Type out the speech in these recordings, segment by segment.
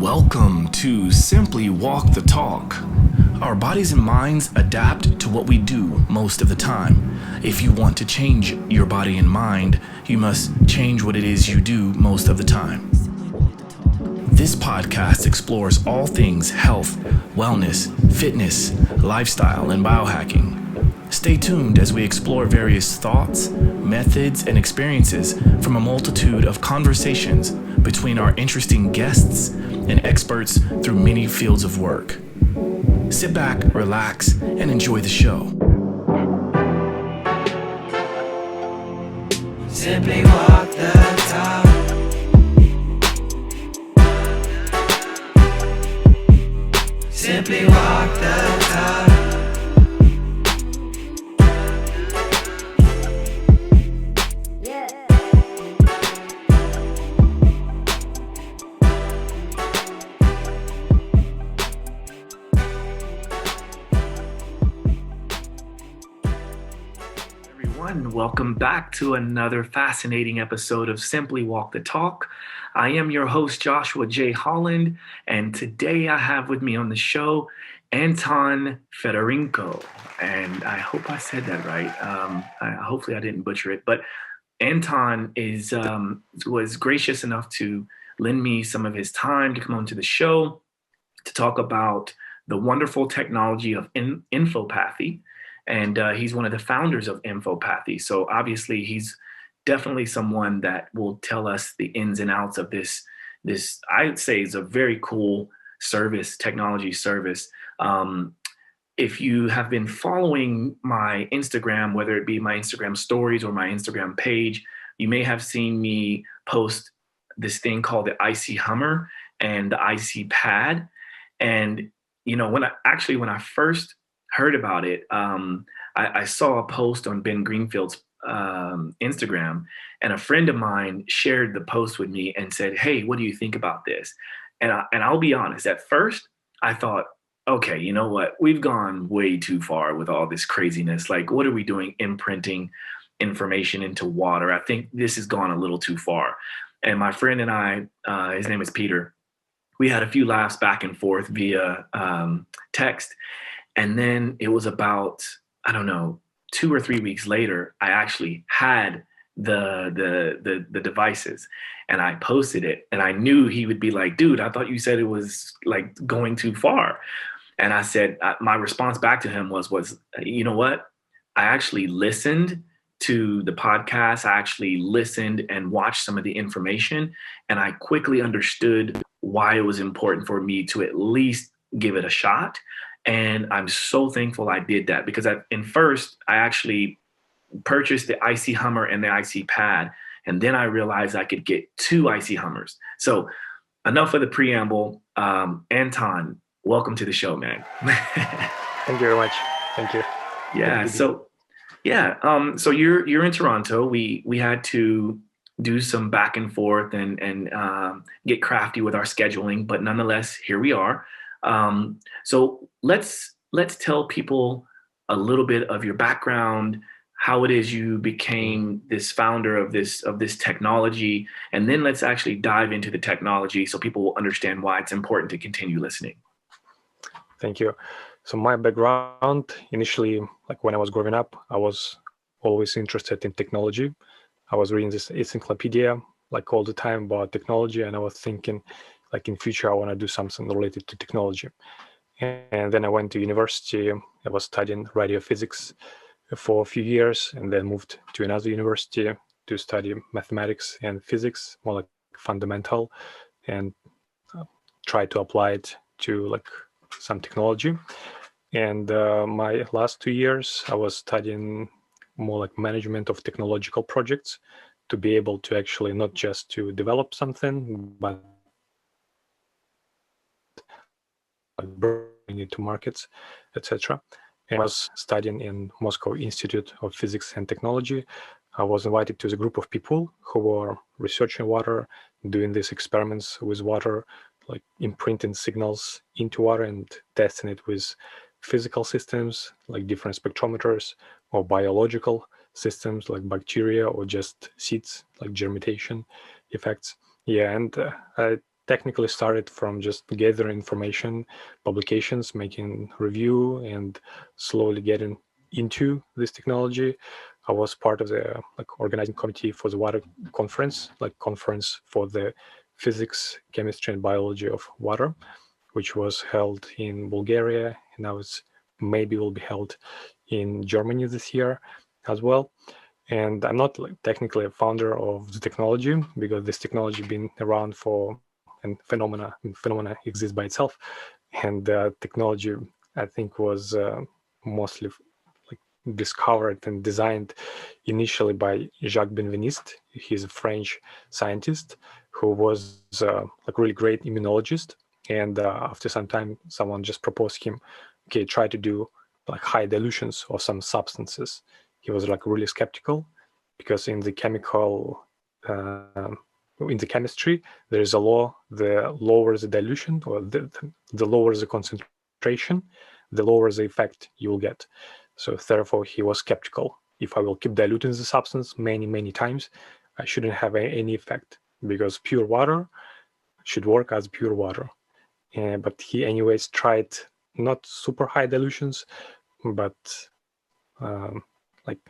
Welcome to Simply Walk the Talk. Our bodies and minds adapt to what we do most of the time. If you want to change your body and mind, you must change what it is you do most of the time. This podcast explores all things health, wellness, fitness, lifestyle, and biohacking. Stay tuned as we explore various thoughts, methods, and experiences from a multitude of conversations between our interesting guests and experts through many fields of work. Sit back, relax, and enjoy the show. Simply walk the talk. Simply walk the talk. Welcome back to another fascinating episode of Simply Walk the Talk. I am your host, Joshua J. Holland, and today I have with me on the show Anton Fedorenko. And I hope I said that right. Hopefully I didn't butcher it. But Anton was gracious enough to lend me some of his time to come onto the show to talk about the wonderful technology of Infopathy. And he's one of the founders of Infopathy. So obviously he's definitely someone that will tell us the ins and outs of this I would say is a very cool service, technology service. If you have been following my Instagram, whether it be my Instagram stories or my Instagram page, you may have seen me post this thing called the IC Hummer and the IC Pad. And, you know, when I first heard about it, I saw a post on Ben Greenfield's Instagram, and a friend of mine shared the post with me and said, "Hey, what do you think about this?" And I'll be honest, at first I thought, okay, you know what? We've gone way too far with all this craziness. Like, what are we doing imprinting information into water? I think this has gone a little too far. And my friend and I, his name is Peter, we had a few laughs back and forth via text. And then it was about, I don't know, 2 or 3 weeks later, I actually had the devices and I posted it, and I knew he would be like, "Dude, I thought you said it was like going too far." And I said, my response back to him was, you know what? I actually listened to the podcast. I actually listened and watched some of the information, and I quickly understood why it was important for me to at least give it a shot. And I'm so thankful I did that, because I actually purchased the IC Hummer and the IC Pad, and then I realized I could get 2 IC Hummers. So enough of the preamble. Anton, welcome to the show, man. Thank you very much. Thank you. Yeah. So you're in Toronto. We had to do some back and forth and get crafty with our scheduling, but nonetheless, here we are. So let's tell people a little bit of your background, how it is you became this founder of this technology, and then let's actually dive into the technology so people will understand why it's important to continue listening. Thank you. So my background, initially, like when I was growing up, I was always interested in technology. I was reading this encyclopedia like all the time about technology, and I was thinking, like in future, I want to do something related to technology. And then I went to university. I was studying radio physics for a few years, and then moved to another university to study mathematics and physics, more like fundamental, and try to apply it to like some technology. And my last 2 years, I was studying more like management of technological projects, to be able to actually not just to develop something, but bring it to markets, etc. And I was studying in Moscow Institute of Physics and Technology. I was invited to the group of people who were researching water, doing these experiments with water, like imprinting signals into water and testing it with physical systems like different spectrometers, or biological systems like bacteria, or just seeds like germination effects. Yeah, and I technically started from just gathering information, publications, making review, and slowly getting into this technology. I was part of the organizing committee for the water conference, conference for the physics, chemistry, and biology of water, which was held in Bulgaria, and now it's maybe will be held in Germany this year as well. And I'm not technically a founder of the technology, because this technology been around for, and phenomena exists by itself. And technology, I think, was mostly discovered and designed initially by Jacques Benveniste. He's a French scientist who was really great immunologist. And after some time, someone just proposed him, okay, try to do high dilutions of some substances. He was really skeptical, because in the chemistry, there is a law: the lower the dilution, or the lower the concentration, the lower the effect you will get. So therefore, he was skeptical. If I will keep diluting the substance many times, I shouldn't have any effect, because pure water should work as pure water. But he anyways tried not super high dilutions, but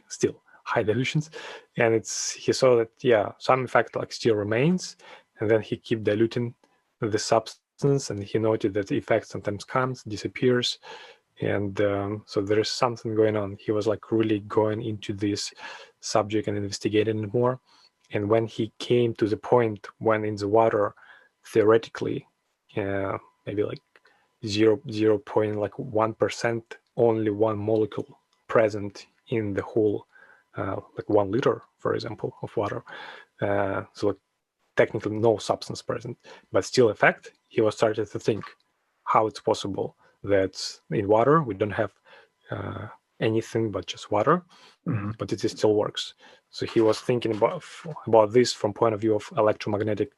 still high dilutions. And he saw that, some effect still remains. And then he keep diluting the substance, and he noted that the effect sometimes comes, disappears. And so there is something going on. He was really going into this subject and investigating it more. And when he came to the point when in the water, theoretically, maybe 0.1%, only one molecule present in the whole 1 liter, for example, of water. So technically no substance present, but still effect. He was started to think how it's possible that in water we don't have anything but just water, but it still works. So he was thinking about this from point of view of electromagnetic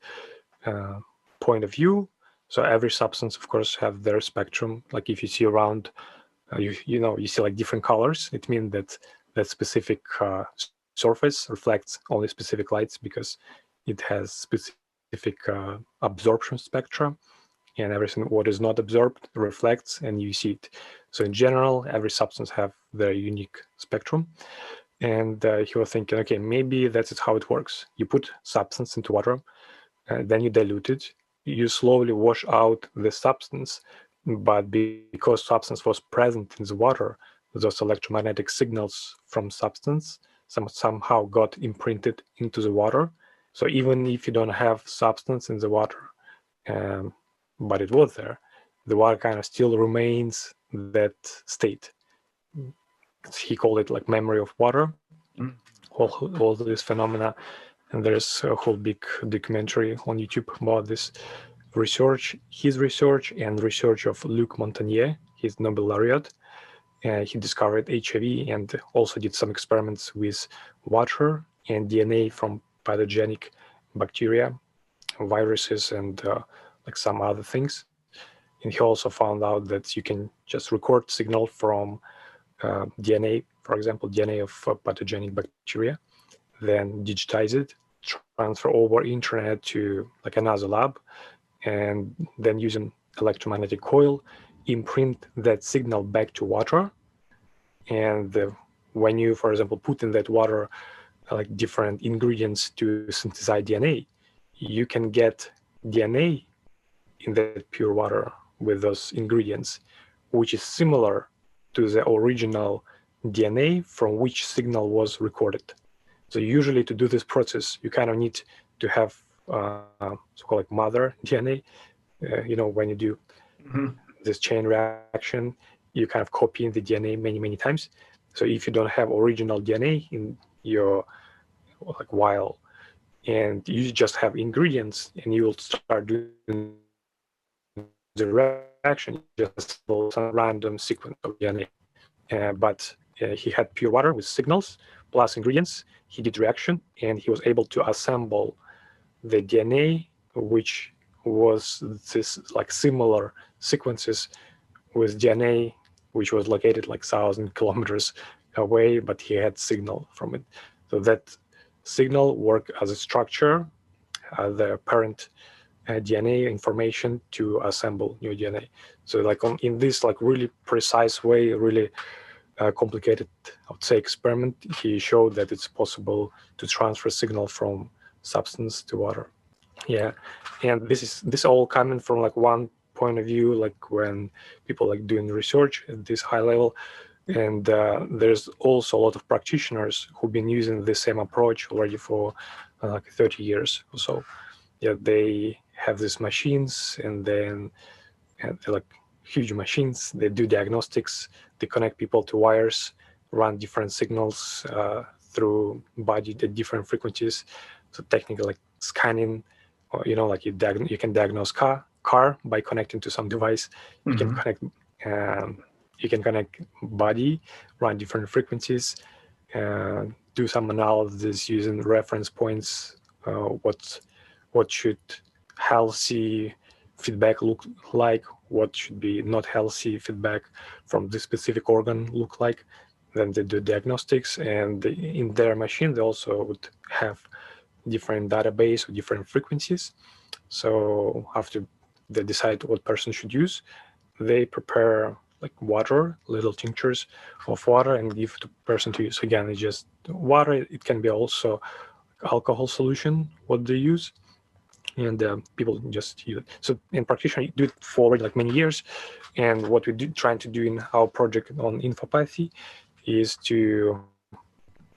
point of view. So every substance, of course, have their spectrum. If you see around, you see different colors. It means that that specific surface reflects only specific lights, because it has specific absorption spectra, and everything what is not absorbed reflects, and you see it. So in general, every substance have their unique spectrum. And he was thinking, okay, maybe that's how it works. You put substance into water, then you dilute it. You slowly wash out the substance, but because substance was present in the water, those electromagnetic signals from substance somehow got imprinted into the water. So even if you don't have substance in the water, but it was there, the water kind of still remains that state. He called it memory of water, all these phenomena. And there's a whole big documentary on YouTube about this research, his research and research of Luc Montagnier, his Nobel laureate. He discovered HIV and also did some experiments with water and DNA from pathogenic bacteria, viruses, and some other things. And he also found out that you can just record signal from DNA, for example, DNA of pathogenic bacteria, then digitize it, transfer over internet to another lab, and then using electromagnetic coil, imprint that signal back to water. And when you, for example, put in that water different ingredients to synthesize DNA, you can get DNA in that pure water with those ingredients, which is similar to the original DNA from which signal was recorded. So usually to do this process, you kind of need to have so-called mother DNA. When you do this chain reaction, you kind of copy the DNA many times. So if you don't have original DNA in your vial, and you just have ingredients, and you will start doing the reaction, just some random sequence of DNA. But he had pure water with signals plus ingredients. He did reaction, and he was able to assemble the DNA, which was this similar sequences with DNA, which was located 1,000 kilometers away, but he had signal from it. So that signal worked as a structure, the parent DNA information to assemble new DNA. So like in this like really precise way, really complicated, I would say, experiment, he showed that it's possible to transfer signal from substance to water. Yeah, and this all coming from like one point of view, like when people like doing research at this high level, and there's also a lot of practitioners who've been using the same approach already for like 30 years or so. Yeah, they have these machines, and then they're like huge machines. They do diagnostics. They connect people to wires, run different signals through body at different frequencies. So technically, like scanning, or like you can diagnose car by connecting to some device. You can connect. You can connect body, run different frequencies, do some analysis using reference points. What should healthy feedback look like? What should be not healthy feedback from this specific organ look like? Then they do diagnostics, and in their machine they also would have different database with different frequencies. So after they decide what person should use, they prepare like water, little tinctures of water, and give the person to use. Again, it's just water. It can be also alcohol solution what they use, and people just use it. So in practitioner, you do it for already like many years. And what we do trying to do in our project on Infopathy is to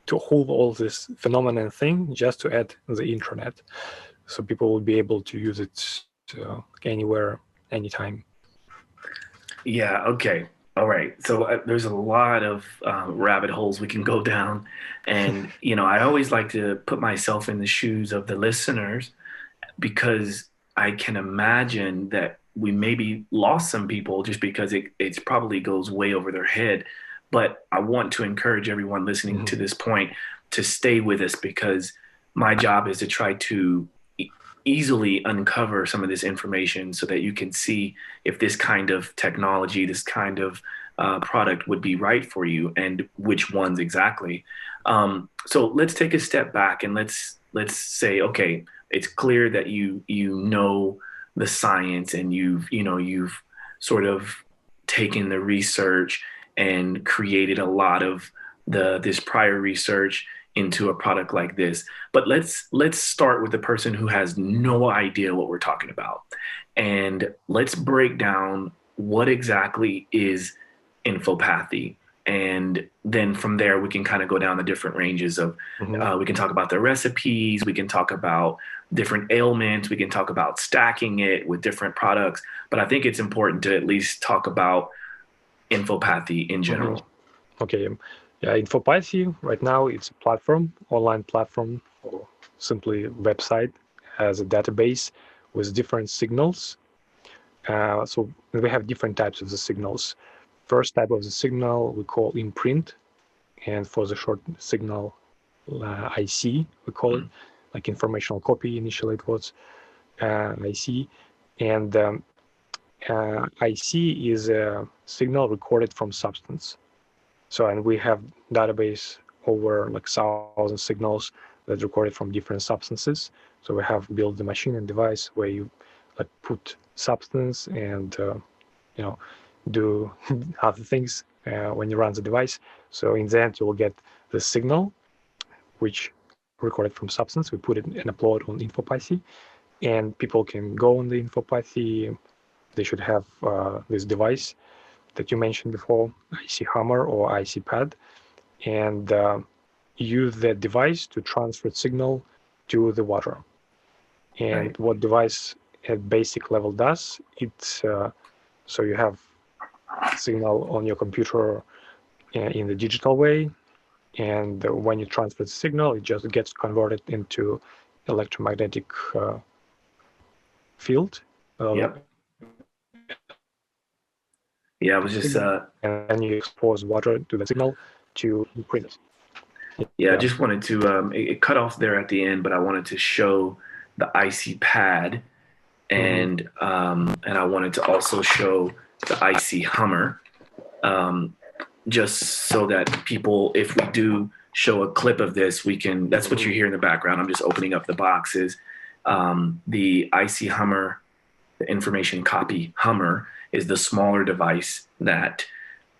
hold all this phenomenon thing just to add the intranet, so people will be able to use it anywhere, anytime. Yeah, okay. All right. So there's a lot of rabbit holes we can go down. And, I always like to put myself in the shoes of the listeners, because I can imagine that we maybe lost some people just because it probably goes way over their head. But I want to encourage everyone listening to this point to stay with us, because my job is to try to easily uncover some of this information so that you can see if this kind of technology, this kind of product would be right for you, and which ones exactly. So let's take a step back, and let's say, okay, it's clear that you know the science, and you've sort of taken the research and created a lot of this prior research into a product like this. But let's start with the person who has no idea what we're talking about, and let's break down what exactly is infopathy. And then from there, we can kind of go down the different ranges of, we can talk about the recipes, we can talk about different ailments, we can talk about stacking it with different products. But I think it's important to at least talk about infopathy in general. Okay. Yeah, Infopathy right now it's a platform, online platform, or simply website, has a database with different signals. So we have different types of the signals. First type of the signal we call imprint, and for the short signal IC we call it, like informational copy. Initially it was IC, and IC is a signal recorded from substance. So, and we have database over like 1,000 signals that recorded from different substances. So we have built the machine and device where you like put substance and do other things when you run the device. So in the end, you will get the signal, which recorded from substance. We put it and upload on Infopathy, and people can go on the Infopathy. They should have this device that you mentioned before, IC Hammer or IC Pad, and use that device to transfer signal to the water. And what device at basic level does, it's so you have signal on your computer in the digital way, and when you transfer the signal, it just gets converted into electromagnetic field. Yep. Yeah, I was just and then you expose water to the signal to imprint. Yeah, I just wanted to it cut off there at the end, but I wanted to show the IC pad, and I wanted to also show the IC Hummer, just so that people, if we do show a clip of this, we can. That's what you hear in the background. I'm just opening up the boxes. The IC Hummer, the information copy Hummer, is the smaller device that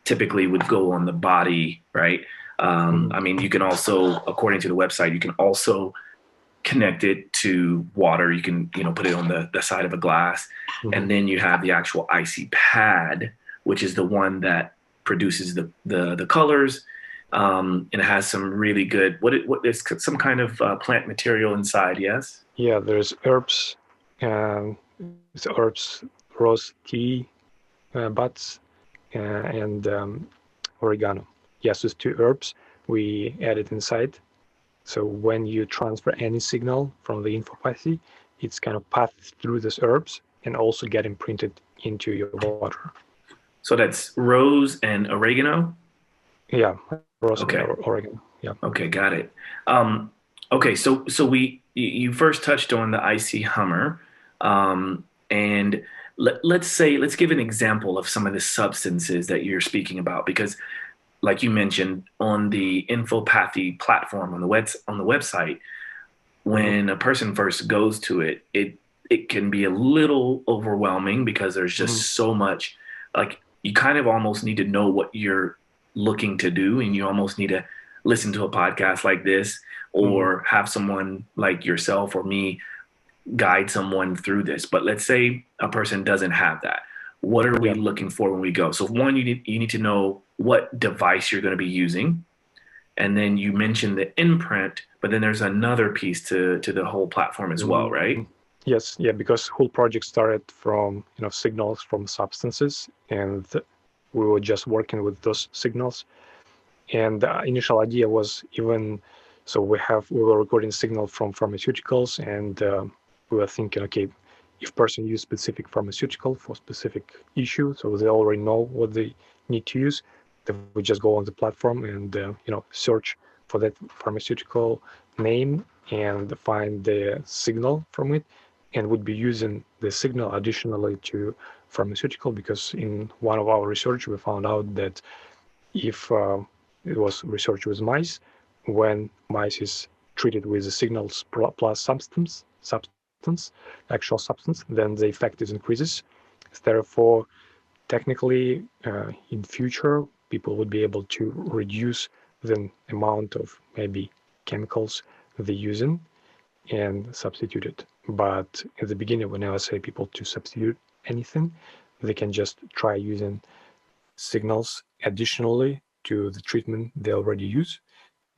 typically would go on the body, right? I mean, you can also, according to the website, you can also connect it to water. You can, put it on the side of a glass. And then you have the actual IC pad, which is the one that produces the colors. And it has some really good, there's some kind of plant material inside, yes? Yeah, there's herbs, it's herbs, rose tea buds, and oregano. Yes, these two herbs we added inside. So when you transfer any signal from the Infopathy, it's kind of passed through these herbs and also get imprinted into your water. So that's rose and oregano? Yeah, rose Okay. and oregano. Yeah. Okay, got it. Okay, so you first touched on the IC Hummer, and let's give an example of some of the substances that you're speaking about, because like you mentioned on the Infopathy platform on the website, when a person first goes to it, it can be a little overwhelming because there's just so much. Like, you kind of almost need to know what you're looking to do, and you almost need to listen to a podcast like this, or have someone like yourself or me guide someone through this. But let's say a person doesn't have that. What are we looking for when we go? So one, you need to know what device you're going to be using. And then you mentioned the imprint, but then there's another piece to the whole platform as well, right? Yes, yeah, because whole project started from signals from substances, and we were just working with those signals. And the initial idea was so we were recording signal from pharmaceuticals, and we were thinking, okay, if person use specific pharmaceutical for specific issue, so they already know what they need to use, then we just go on the platform and search for that pharmaceutical name and find the signal from it, and would be using the signal additionally to pharmaceutical, because in one of our research we found out that if it was research with mice, when mice is treated with the signals plus substance, actual substance, then the effect is increases. Therefore, technically, in future, people would be able to reduce the amount of maybe chemicals they're using and substitute it. But at the beginning, whenever I say people to substitute anything, they can just try using signals additionally to the treatment they already use.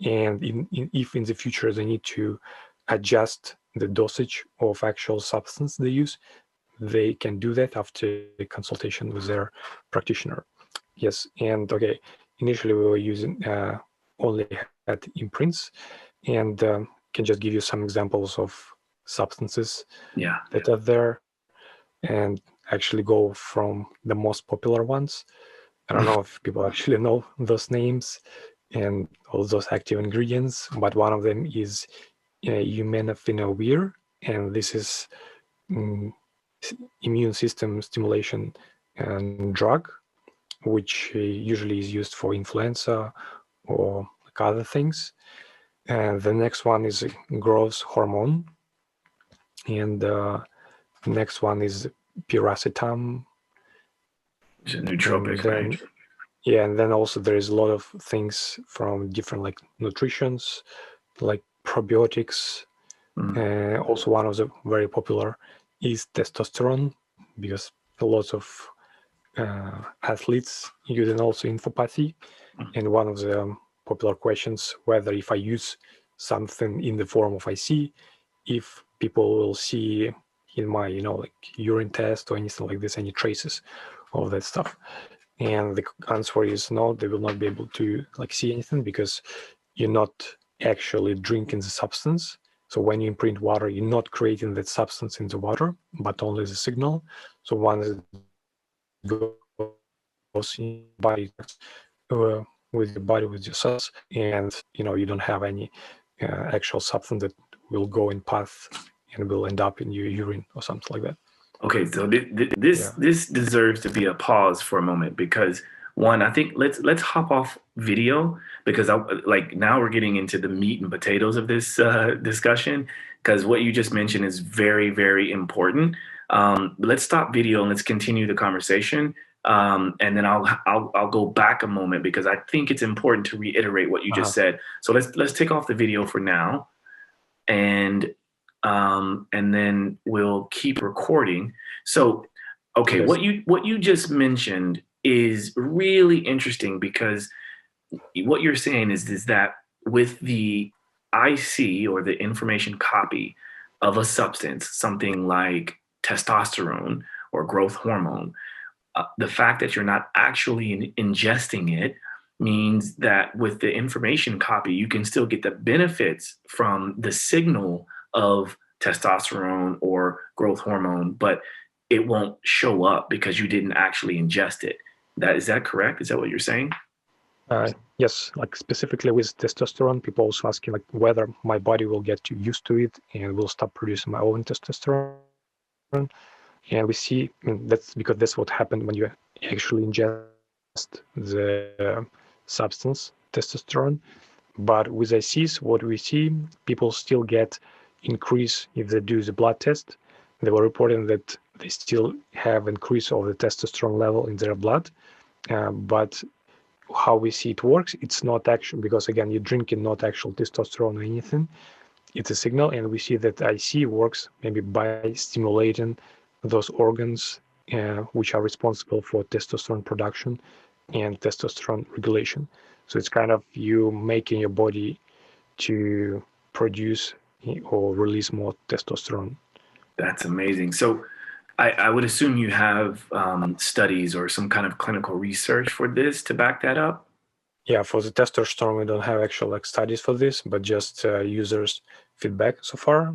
And if in the future they need to adjust the dosage of actual substance they use, they can do that after a consultation with their practitioner. Yes, and okay, initially we were using only at imprints, and can just give you some examples of substances that are there, and actually go from the most popular ones. I don't know if people actually know those names and all those active ingredients, but one of them is immunophenoviir, and this is immune system stimulation and drug, which usually is used for influenza or like other things. And the next one is growth hormone, and the next one is piracetam. It's a nootropic, right? Yeah, and then also there is a lot of things from different like nutritions, like probiotics. Also, one of the very popular is testosterone, because a lot of athletes using also Infopathy. And one of the popular questions, whether if I use something in the form of IC, if people will see in my like urine test or anything like this any traces of that stuff. And the answer is no, they will not be able to like see anything, because you're not actually drinking the substance. So when you imprint water, you're not creating that substance in the water, but only the signal. So once it goes in the body with your body, with your cells, and you don't have any actual substance that will go in path and will end up in your urine or something like that. Okay, so this deserves to be a pause for a moment, because one, I think let's hop off video, because now we're getting into the meat and potatoes of this discussion. because what you just mentioned is very, very important. Let's stop video and let's continue the conversation. And then I'll go back a moment because I think it's important to reiterate what you just said. So let's take off the video for now, and then we'll keep recording. So, okay, what you just mentioned is really interesting because what you're saying is that with the IC, or the information copy of a substance, something like testosterone or growth hormone, the fact that you're not actually ingesting it means that with the information copy, you can still get the benefits from the signal of testosterone or growth hormone, but it won't show up because you didn't actually ingest it. Is that correct? Is that what you're saying? Yes, like specifically with testosterone, people also asking like whether my body will get used to it and will stop producing my own testosterone. And we see, that's because that's what happened when you actually ingest the substance testosterone. But with ICs, what we see, people still get increase if they do the blood test. They were reporting that they still have increase of the testosterone level in their blood, but how we see it works, it's not actual, because again, you're drinking not actual testosterone or anything. It's a signal, and we see that IC works maybe by stimulating those organs which are responsible for testosterone production and testosterone regulation. So it's kind of you making your body to produce or release more testosterone. That's amazing. So I would assume you have studies or some kind of clinical research for this to back that up? Yeah, for the testosterone, we don't have actual like studies for this, but just users' feedback so far.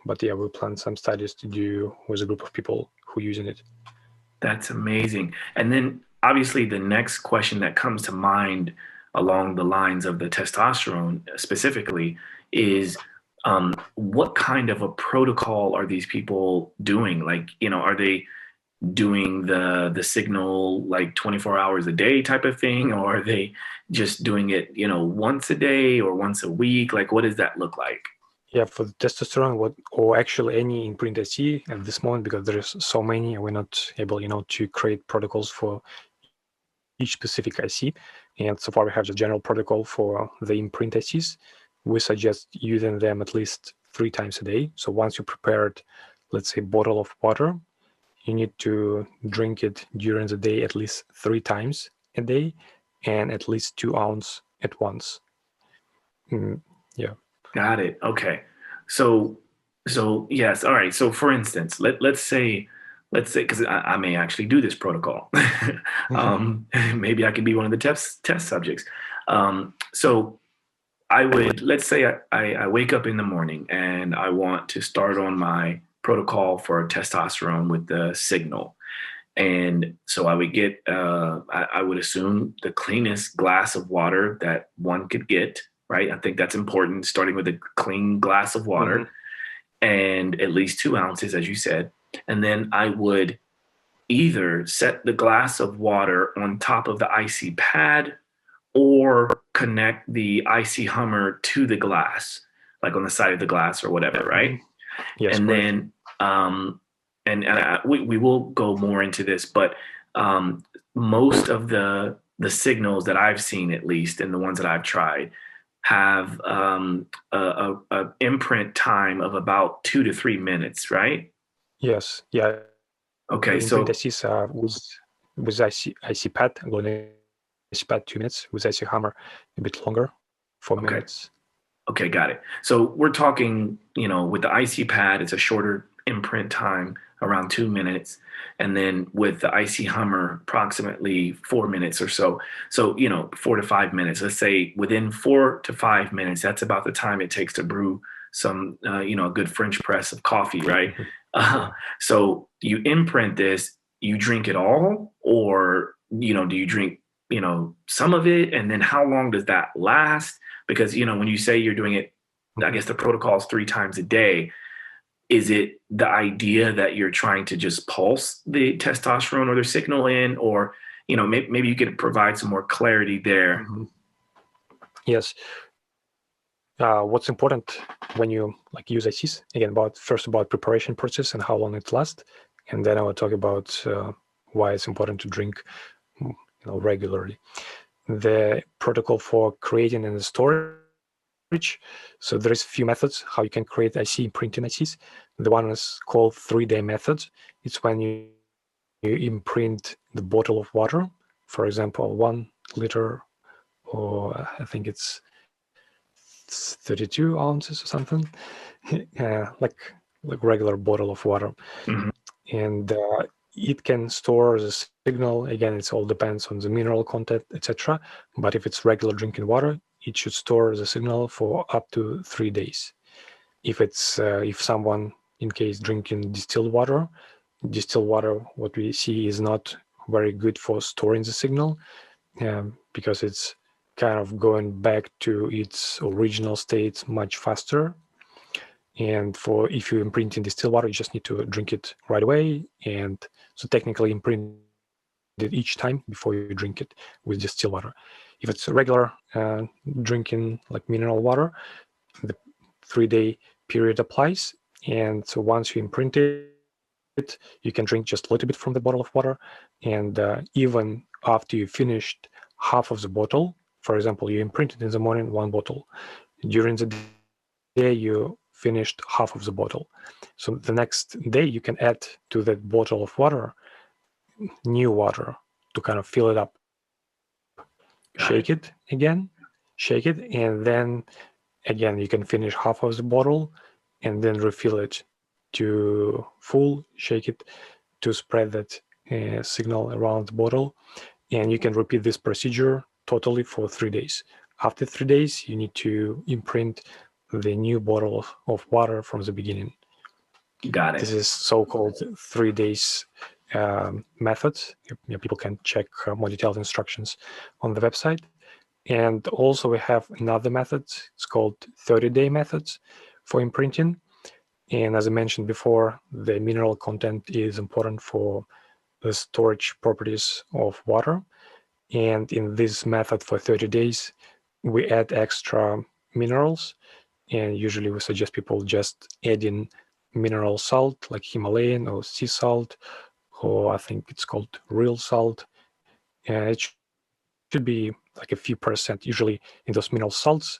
But yeah, we plan some studies to do with a group of people who are using it. That's amazing. And then obviously the next question that comes to mind along the lines of the testosterone specifically is what kind of a protocol are these people doing? Like, are they doing the signal like 24 hours a day type of thing, or are they just doing it, once a day or once a week? Like, what does that look like? Yeah, for the testosterone, or actually any imprint IC at this moment, because there's so many, we're not able, to create protocols for each specific IC. And so far we have the general protocol for the imprint ICs. We suggest using them at least 3 times a day. So once you prepared, let's say, bottle of water, you need to drink it during the day at least 3 times a day, and at least 2 ounces at once. Yeah. Got it. Okay. So yes. All right. So for instance, let's say, because I may actually do this protocol. Maybe I could be one of the test subjects. So let's say I wake up in the morning and I want to start on my protocol for testosterone with the signal. And so I would get, I would assume, the cleanest glass of water that one could get, right? I think that's important, starting with a clean glass of water and at least 2 ounces, as you said. And then I would either set the glass of water on top of the IC pad or connect the IC Hummer to the glass, like on the side of the glass or whatever, right? Yes. And then, we will go more into this, but most of the signals that I've seen, at least, and the ones that I've tried, have a imprint time of about 2 to 3 minutes, right? Yes. Yeah. Okay. The So imprint ICs with IC pad, going IC pad 2 minutes, with IC Hammer a bit longer, 4 minutes. Okay, got it. So we're talking, with the IC pad, it's a shorter imprint time, around 2 minutes. And then with the IC Hummer, approximately 4 minutes or so. So, 4 to 5 minutes. Let's say within 4 to 5 minutes, that's about the time it takes to brew some, a good French press of coffee, right? So you imprint this, you drink it all, or, do you drink, some of it? And then how long does that last? Because, when you say you're doing it, I guess the protocol is 3 times a day. Is it the idea that you're trying to just pulse the testosterone or the signal in, or, maybe you could provide some more clarity there? Yes. What's important when you like use ICs? Again, first about preparation process and how long it lasts, and then I will talk about why it's important to drink, regularly. The protocol for creating and storage. So there is a few methods how you can create IC imprinting ICs. The one is called 3-day method. It's when you imprint the bottle of water, for example, 1 liter, or I think it's 32 ounces or something, like regular bottle of water. Mhm. And it can store the signal. Again, it all depends on the mineral content, etc. But if it's regular drinking water, it should store the signal for up to 3 days. If someone in case drinking distilled water, what we see is not very good for storing the signal, because it's kind of going back to its original state much faster. And if you imprint in distilled water, you just need to drink it right away. And so technically imprint it each time before you drink it with distilled water. If it's regular drinking like mineral water, the 3-day period applies. And so once you imprint it, you can drink just a little bit from the bottle of water. And even after you finished half of the bottle, for example, you imprinted in the morning 1 bottle, during the day you finished half of the bottle. So the next day you can add to that bottle of water new water to kind of fill it up. Shake it again, and then again you can finish half of the bottle and then refill it to full, shake it to spread that signal around the bottle, and you can repeat this procedure totally for 3 days. After 3 days, you need to imprint the new bottle of water from the beginning. Got it. This is so-called 3 days method. People can check more detailed instructions on the website. And also we have another method. It's called 30-day methods for imprinting. And as I mentioned before, the mineral content is important for the storage properties of water. And in this method for 30 days, we add extra minerals. And usually we suggest people just adding mineral salt like Himalayan or sea salt, or I think it's called real salt. It should be like a few percent usually in those mineral salts,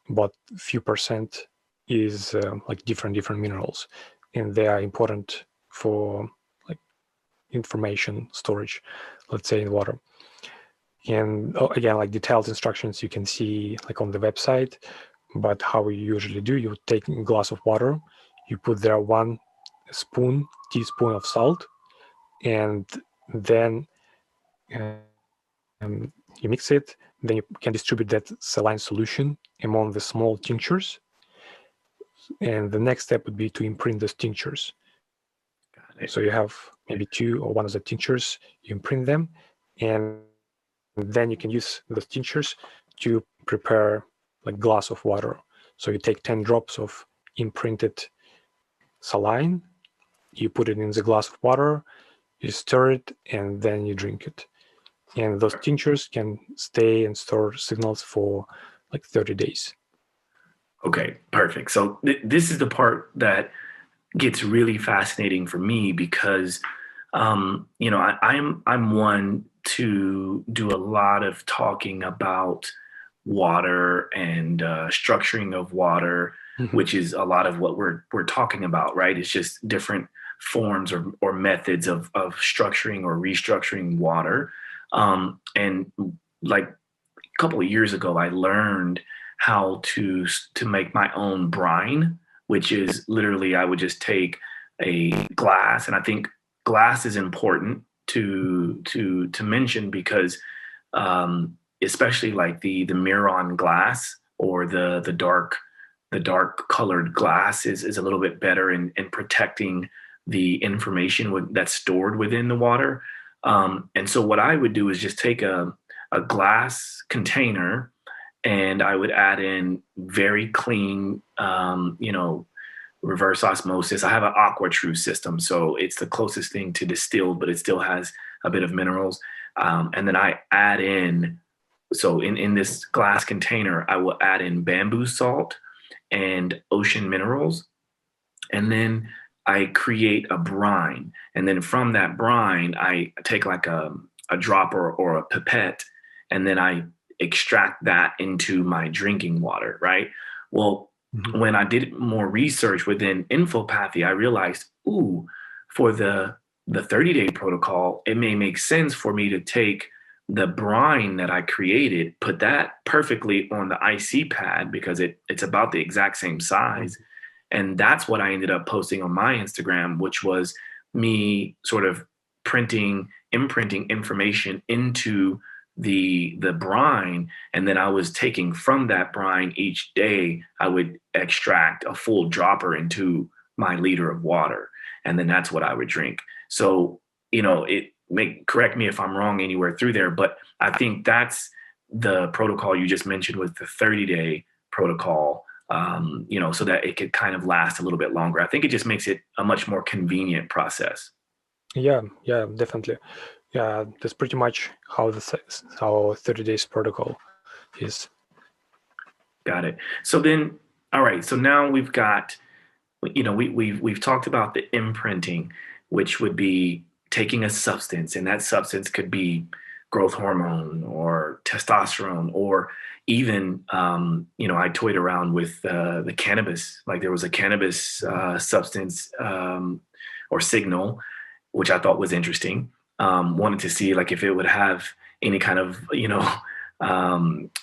but few percent is like different minerals, and they are important for like information storage, let's say in water. And again, like detailed instructions you can see like on the website. But how we usually do, you take a glass of water, you put there 1 teaspoon of salt, and then you mix it. Then you can distribute that saline solution among the small tinctures. And the next step would be to imprint those tinctures. So you have maybe 2 or 1 of the tinctures, you imprint them, and then you can use those tinctures to prepare like glass of water. So you take 10 drops of imprinted saline, you put it in the glass of water, you stir it, and then you drink it. And those tinctures can stay and store signals for like 30 days. Okay, perfect. So this is the part that gets really fascinating for me because, I'm one to do a lot of talking about water and structuring of water, which is a lot of what we're talking about, right? It's just different forms or methods of structuring or restructuring water. And like a couple of years ago, I learned how to make my own brine, which is literally I would just take a glass, and I think glass is important to mention because especially like the Miron glass or the dark colored glass is a little bit better in protecting the information that's stored within the water. And so what I would do is just take a glass container and I would add in very clean, reverse osmosis. I have an AquaTrue system, so it's the closest thing to distilled, but it still has a bit of minerals. And then I add in, so in this glass container, I will add in bamboo salt and ocean minerals. And then I create a brine. And then from that brine, I take like a dropper or a pipette, and then I extract that into my drinking water, right? Well, when I did more research within Infopathy, I realized, ooh, for the 30-day protocol, it may make sense for me to take the brine that I created, put that perfectly on the IC pad because it's about the exact same size. And that's what I ended up posting on my Instagram, which was me sort of imprinting information into the brine, and then I was taking from that brine each day. I would extract a full dropper into my liter of water, and then that's what I would drink. So correct me if I'm wrong anywhere through there, but I think that's the protocol you just mentioned with the 30-day protocol. So that it could kind of last a little bit longer. I think it just makes it a much more convenient process. Yeah, definitely. Yeah, that's pretty much how 30 days protocol is. Got it. So then, all right. So now we've got, we've talked about the imprinting, which would be taking a substance, and that substance could be growth hormone or testosterone, or even, I toyed around with the cannabis. Like there was a cannabis substance or signal, which I thought was interesting. Wanted to see like if it would have any kind of,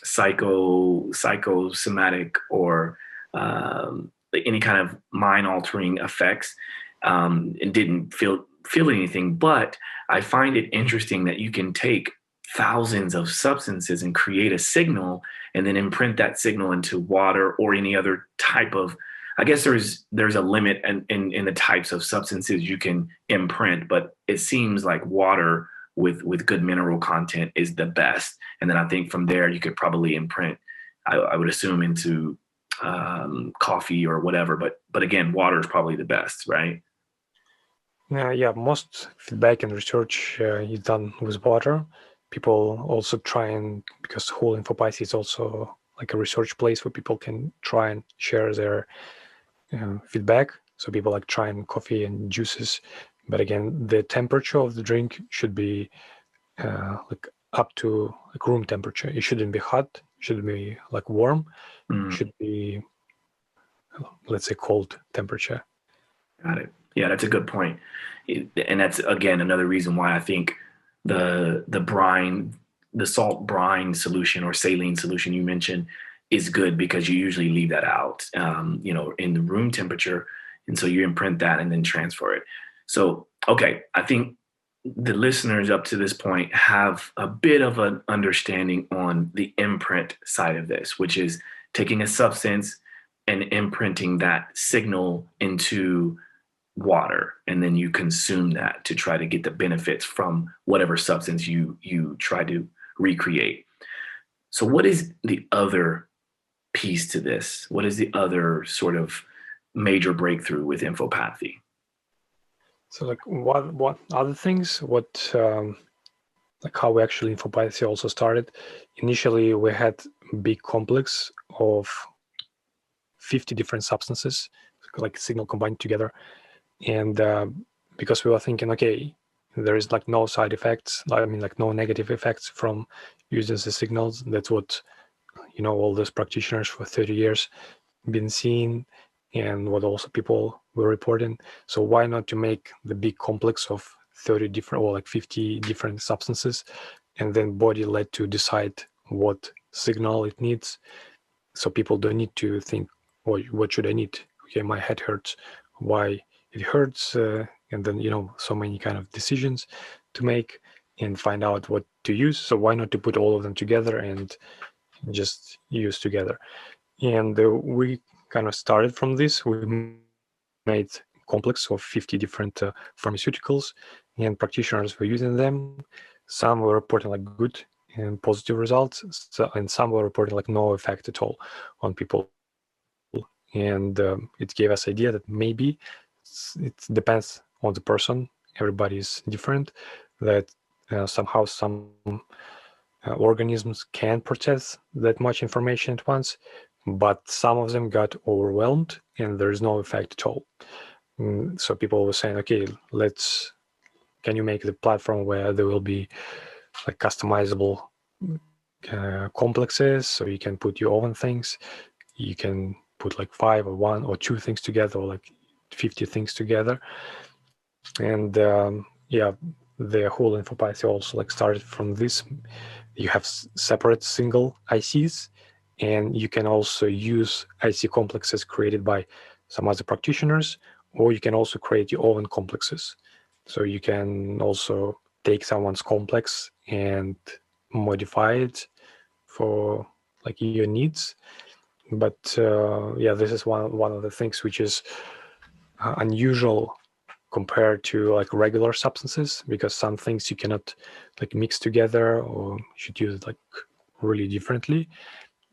psychosomatic or any kind of mind altering effects. And didn't feel anything, but I find it interesting that you can take thousands of substances and create a signal and then imprint that signal into water or any other type of, I guess there's a limit in the types of substances you can imprint, but it seems like water with good mineral content is the best. And then I think from there you could probably imprint, I would assume, into coffee or whatever, but again, water is probably the best, right? Yeah, most feedback and research is done with water. People also try, because whole Infopathy is also like a research place where people can try and share their feedback. So people like trying coffee and juices, but again, the temperature of the drink should be like up to like room temperature. It shouldn't be hot. It should be like warm. It should be, let's say, cold temperature. Got it. Yeah, that's a good point. And that's again another reason why I think the salt brine solution or saline solution you mentioned is good, because you usually leave that out, in the room temperature, and so you imprint that and then transfer it. So, okay, I think the listeners up to this point have a bit of an understanding on the imprint side of this, which is taking a substance and imprinting that signal into water, and then you consume that to try to get the benefits from whatever substance you try to recreate. So what is the other piece to this? What is the other sort of major breakthrough with Infopathy? So like what other things, like how we actually Infopathy also started. Initially we had a big complex of 50 different substances, like signal combined together. And because we were thinking, okay, there is like no side effects, like no negative effects from using the signals. That's what, all those practitioners for 30 years been seeing, and what also people were reporting. So why not to make the big complex of 30 different or like 50 different substances, and then body led to decide what signal it needs. So people don't need to think, what should I need? Okay, my head hurts. Why it hurts? And then, so many kind of decisions to make and find out what to use. So why not to put all of them together and just use together? And we kind of started from this. We made complex of 50 different pharmaceuticals, and practitioners were using them. Some were reporting like good and positive results, and some were reporting like no effect at all on people. And it gave us idea that maybe it depends on the person. Everybody is different. That somehow some organisms can process that much information at once, but some of them got overwhelmed and there's no effect at all. So people were saying, okay, can you make the platform where there will be like customizable complexes, so you can put your own things, you can put like 5 or 1 or 2 things together, or like 50 things together. And yeah, the whole Infopathy also like started from this. You have separate single ICs, and you can also use IC complexes created by some other practitioners, or you can also create your own complexes. So you can also take someone's complex and modify it for like your needs. But yeah, this is one of the things which is unusual compared to like regular substances, because some things you cannot like mix together or should use it like really differently.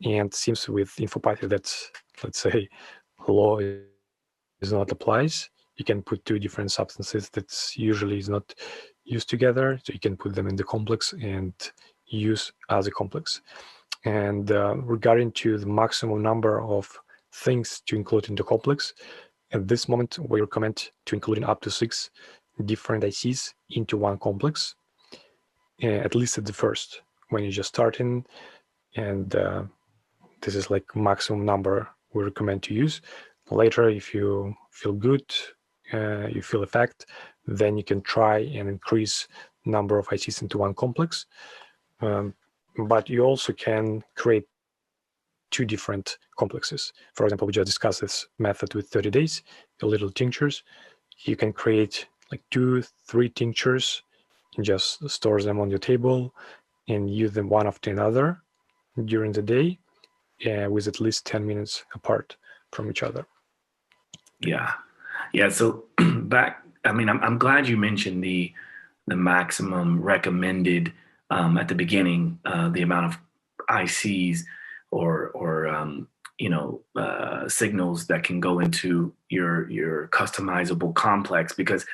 And it seems with Infopathy that's, let's say, law is not applies. You can put 2 different substances that usually is not used together, so you can put them in the complex and use as a complex. And regarding to the maximum number of things to include in the complex, at this moment we recommend to including up to 6 different ICs into one complex, at least at the first when you're just starting. And this is like maximum number we recommend to use. Later, if you feel good, you feel effect, then you can try and increase number of ICs into one complex. But you also can create 2 different complexes. For example, we just discussed this method with 30 days, the little tinctures. You can create like 2, 3 tinctures and just store them on your table and use them one after another during the day, with at least 10 minutes apart from each other. Yeah. So I'm glad you mentioned the maximum recommended at the beginning, the amount of ICs or signals that can go into your customizable complex, because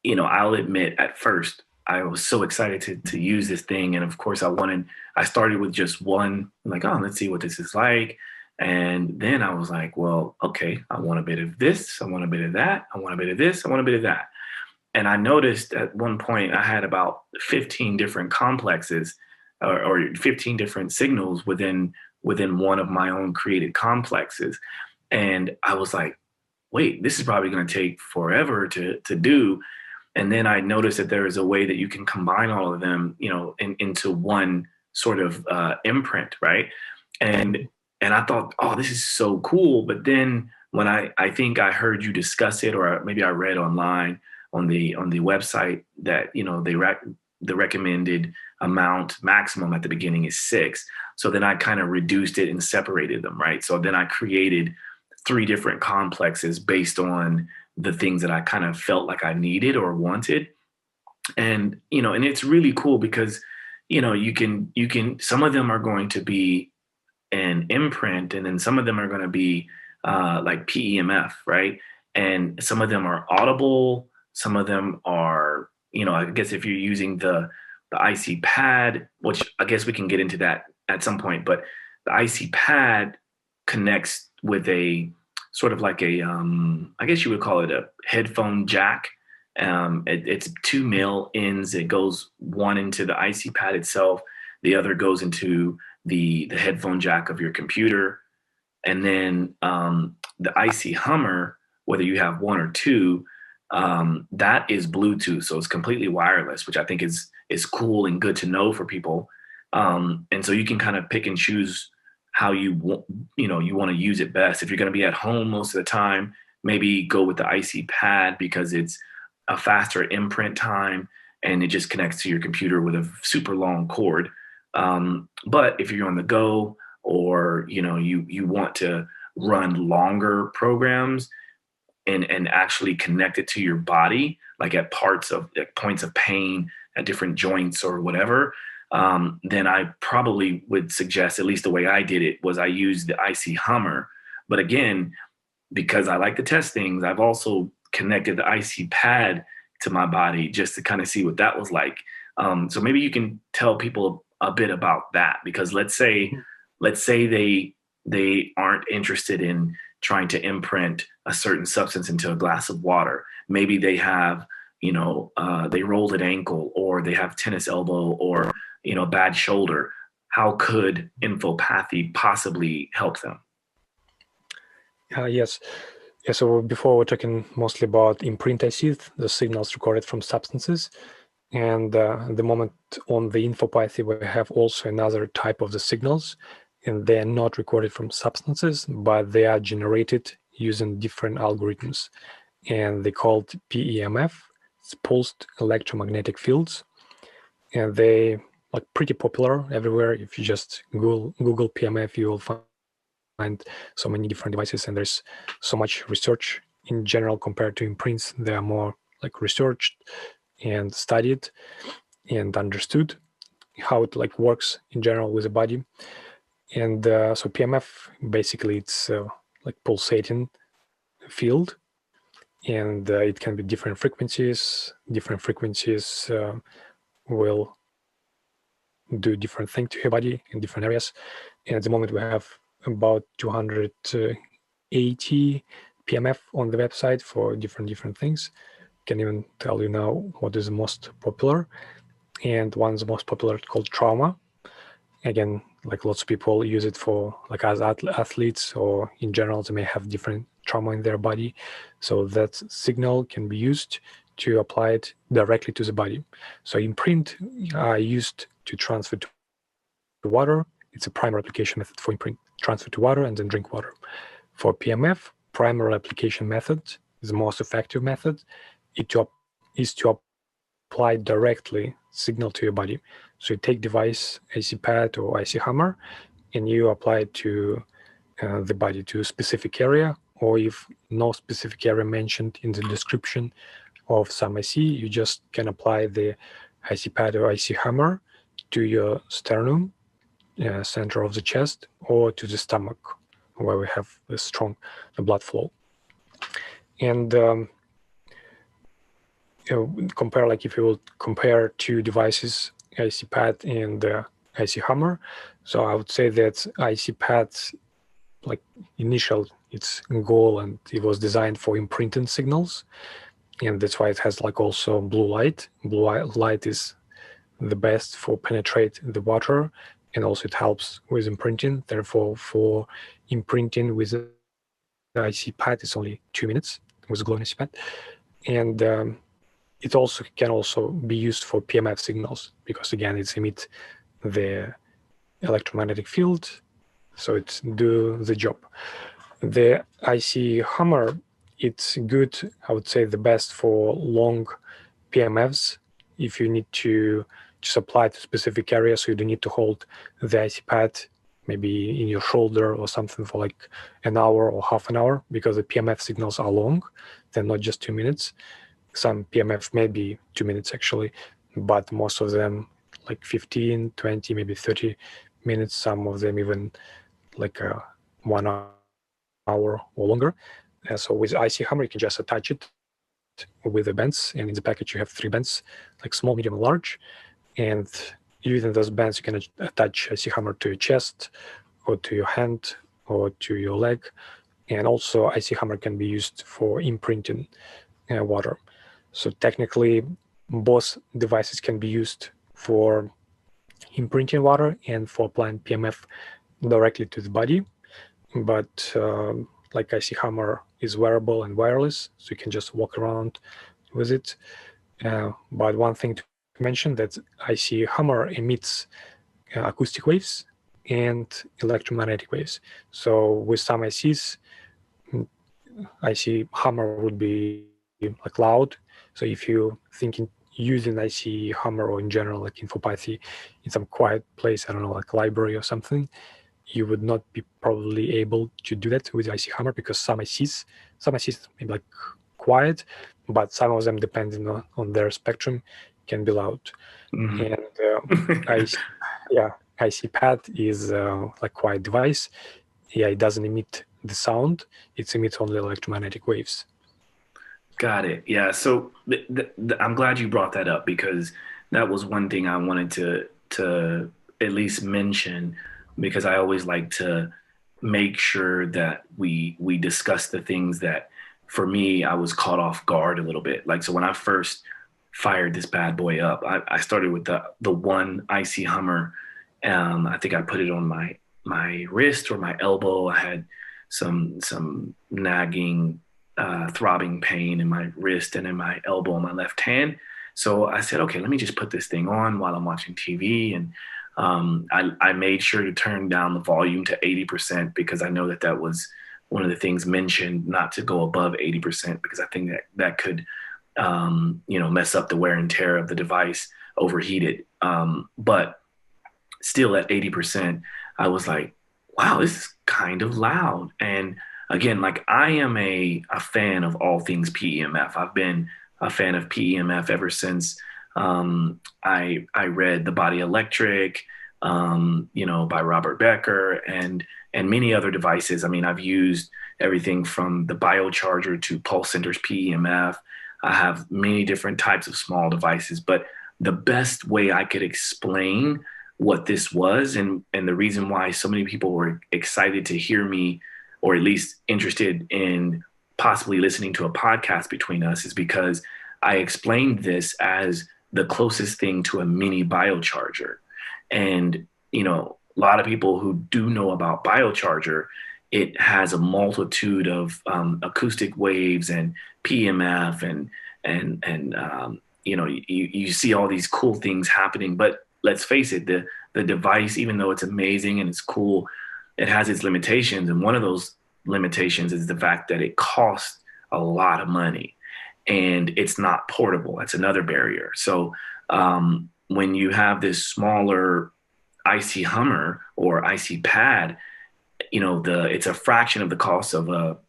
I'll admit at first I was so excited to use this thing, and of course I started with just one, like, oh, let's see what this is like. And then I was like, well, okay, I want a bit of this, I want a bit of that, I want a bit of this, I want a bit of that. And I noticed at one point I had about 15 different complexes, or 15 different signals within one of my own created complexes. And I was like, wait, this is probably going to take forever to do. And then I noticed that there is a way that you can combine all of them, into one sort of imprint, right? And I thought, oh, this is so cool. But then when I think I heard you discuss it, or maybe I read online on the website that the recommended amount maximum at the beginning is 6. So then I kind of reduced it and separated them, right? So then I created 3 different complexes based on the things that I kind of felt like I needed or wanted. And and it's really cool because you can some of them are going to be an imprint, and then some of them are going to be like PEMF, right? And some of them are audible, some of them are, I guess if you're using the IC pad, which I guess we can get into that at some point, but the IC pad connects with a sort of like a, I guess you would call it a headphone jack. It's 2 male ends. It goes one into the IC pad itself. The other goes into the headphone jack of your computer. And then the IC Hummer, whether you have 1 or 2, that is Bluetooth. So it's completely wireless, which I think is cool and good to know for people. And so you can kind of pick and choose how you want to use it best. If you're going to be at home most of the time, maybe go with the IC pad because it's a faster imprint time and it just connects to your computer with a super long cord. But if you're on the go, or you want to run longer programs and actually connect it to your body, like at points of pain at different joints or whatever, then I probably would suggest, at least the way I did it, was I used the IC Hummer. But again, because I like to test things, I've also connected the IC pad to my body just to kind of see what that was like. So maybe you can tell people a bit about that, because let's say they they aren't interested in trying to imprint a certain substance into a glass of water. Maybe they have, they rolled an ankle, or they have tennis elbow, or, bad shoulder. How could Infopathy possibly help them? Yes. Yeah, so before we're talking mostly about imprint ICs, the signals recorded from substances. And at the moment on the Infopathy, we have also another type of the signals, and they're not recorded from substances, but they are generated using different algorithms. And they're called PEMF, it's pulsed electromagnetic fields. And they like pretty popular everywhere. If you just Google PMF, you will find so many different devices, and there's so much research in general compared to imprints. They are more like researched and studied and understood how it like works in general with the body. And so PMF, basically it's like pulsating field, and it can be different frequencies. Different frequencies will do different things to your body in different areas. And at the moment we have about 280 PMF on the website for different things. Can even tell you now what is the most popular. And one's the most popular called trauma. Again, like lots of people use it for like as athletes, or in general, they may have different trauma in their body. So that signal can be used to apply it directly to the body. So imprint are used to transfer to water. It's a primary application method for imprint, transfer to water and then drink water. For PMF, primary application method is the most effective method. It is to apply directly signal to your body. So you take device, IC pad or IC hammer, and you apply it to the body, to a specific area, or if no specific area mentioned in the description of some IC, you just can apply the IC pad or IC hammer to your sternum, center of the chest, or to the stomach, where we have a strong blood flow. And compare, like if you will compare two devices, IC pad and IC hammer. So I would say that IC pad, like initial its goal, and it was designed for imprinting signals, and that's why it has like also blue light. Blue light is the best for penetrate the water, and also it helps with imprinting. Therefore, for imprinting with the IC pad, it's only 2 minutes with glowing IC pad, and it also can also be used for PMF signals, because again, it's emit the electromagnetic field, so it do the job. The IC hammer, it's good, I would say the best for long PMFs, if you need to just apply to specific areas, so you don't need to hold the IC pad maybe in your shoulder or something for like an hour or half an hour, because the PMF signals are long, they're not just 2 minutes. Some PMF may be 2 minutes actually, but most of them like 15, 20, maybe 30 minutes, some of them even like 1 hour or longer. So with IC hammer, you can just attach it with the bands, and in the package you have 3 bands, like small, medium, and large. And using those bands, you can attach IC hammer to your chest, or to your hand, or to your leg. And also IC hammer can be used for imprinting water. So technically, both devices can be used for imprinting water and for applying PMF directly to the body. But like IC hammer is wearable and wireless, so you can just walk around with it. But one thing to mention, that IC hammer emits acoustic waves and electromagnetic waves. So with some ICs, IC hammer would be like loud. So if you thinking using IC hammer, or in general like Infopathy in some quiet place, I don't know, like library or something, you would not be probably able to do that with IC hammer, because some ICs maybe like quiet, but some of them, depending on their spectrum, can be loud. Mm-hmm. And IC pad is like quiet device. Yeah, it doesn't emit the sound, it emits only electromagnetic waves. Got it. Yeah. So I'm glad you brought that up, because that was one thing I wanted to at least mention, because I always like to make sure that we discuss the things that, for me, I was caught off guard a little bit. Like, so when I first fired this bad boy up, I started with the one icy Hummer. I think I put it on my wrist or my elbow. I had some nagging, throbbing pain in my wrist and in my elbow on my left hand. So I said, okay, let me just put this thing on while I'm watching TV. And I made sure to turn down the volume to 80% because I know that was one of the things mentioned, not to go above 80%, because I think that could, mess up the wear and tear of the device, overheat it. But still at 80%, I was like, wow, this is kind of loud. And again, like, I am a fan of all things PEMF. I've been a fan of PEMF ever since I read The Body Electric, by Robert Becker and many other devices. I mean, I've used everything from the biocharger to Pulse Center's PEMF. I have many different types of small devices, but the best way I could explain what this was, and the reason why so many people were excited to hear me, or at least interested in possibly listening to a podcast between us, is because I explained this as the closest thing to a mini biocharger. And, a lot of people who do know about biocharger, it has a multitude of acoustic waves and PMF and you see all these cool things happening. But let's face it, the device, even though it's amazing and it's cool, it has its limitations. And one of those limitations is the fact that it costs a lot of money and it's not portable. That's another barrier. So when you have this smaller IC Hummer or IC Pad, it's a fraction of the cost of a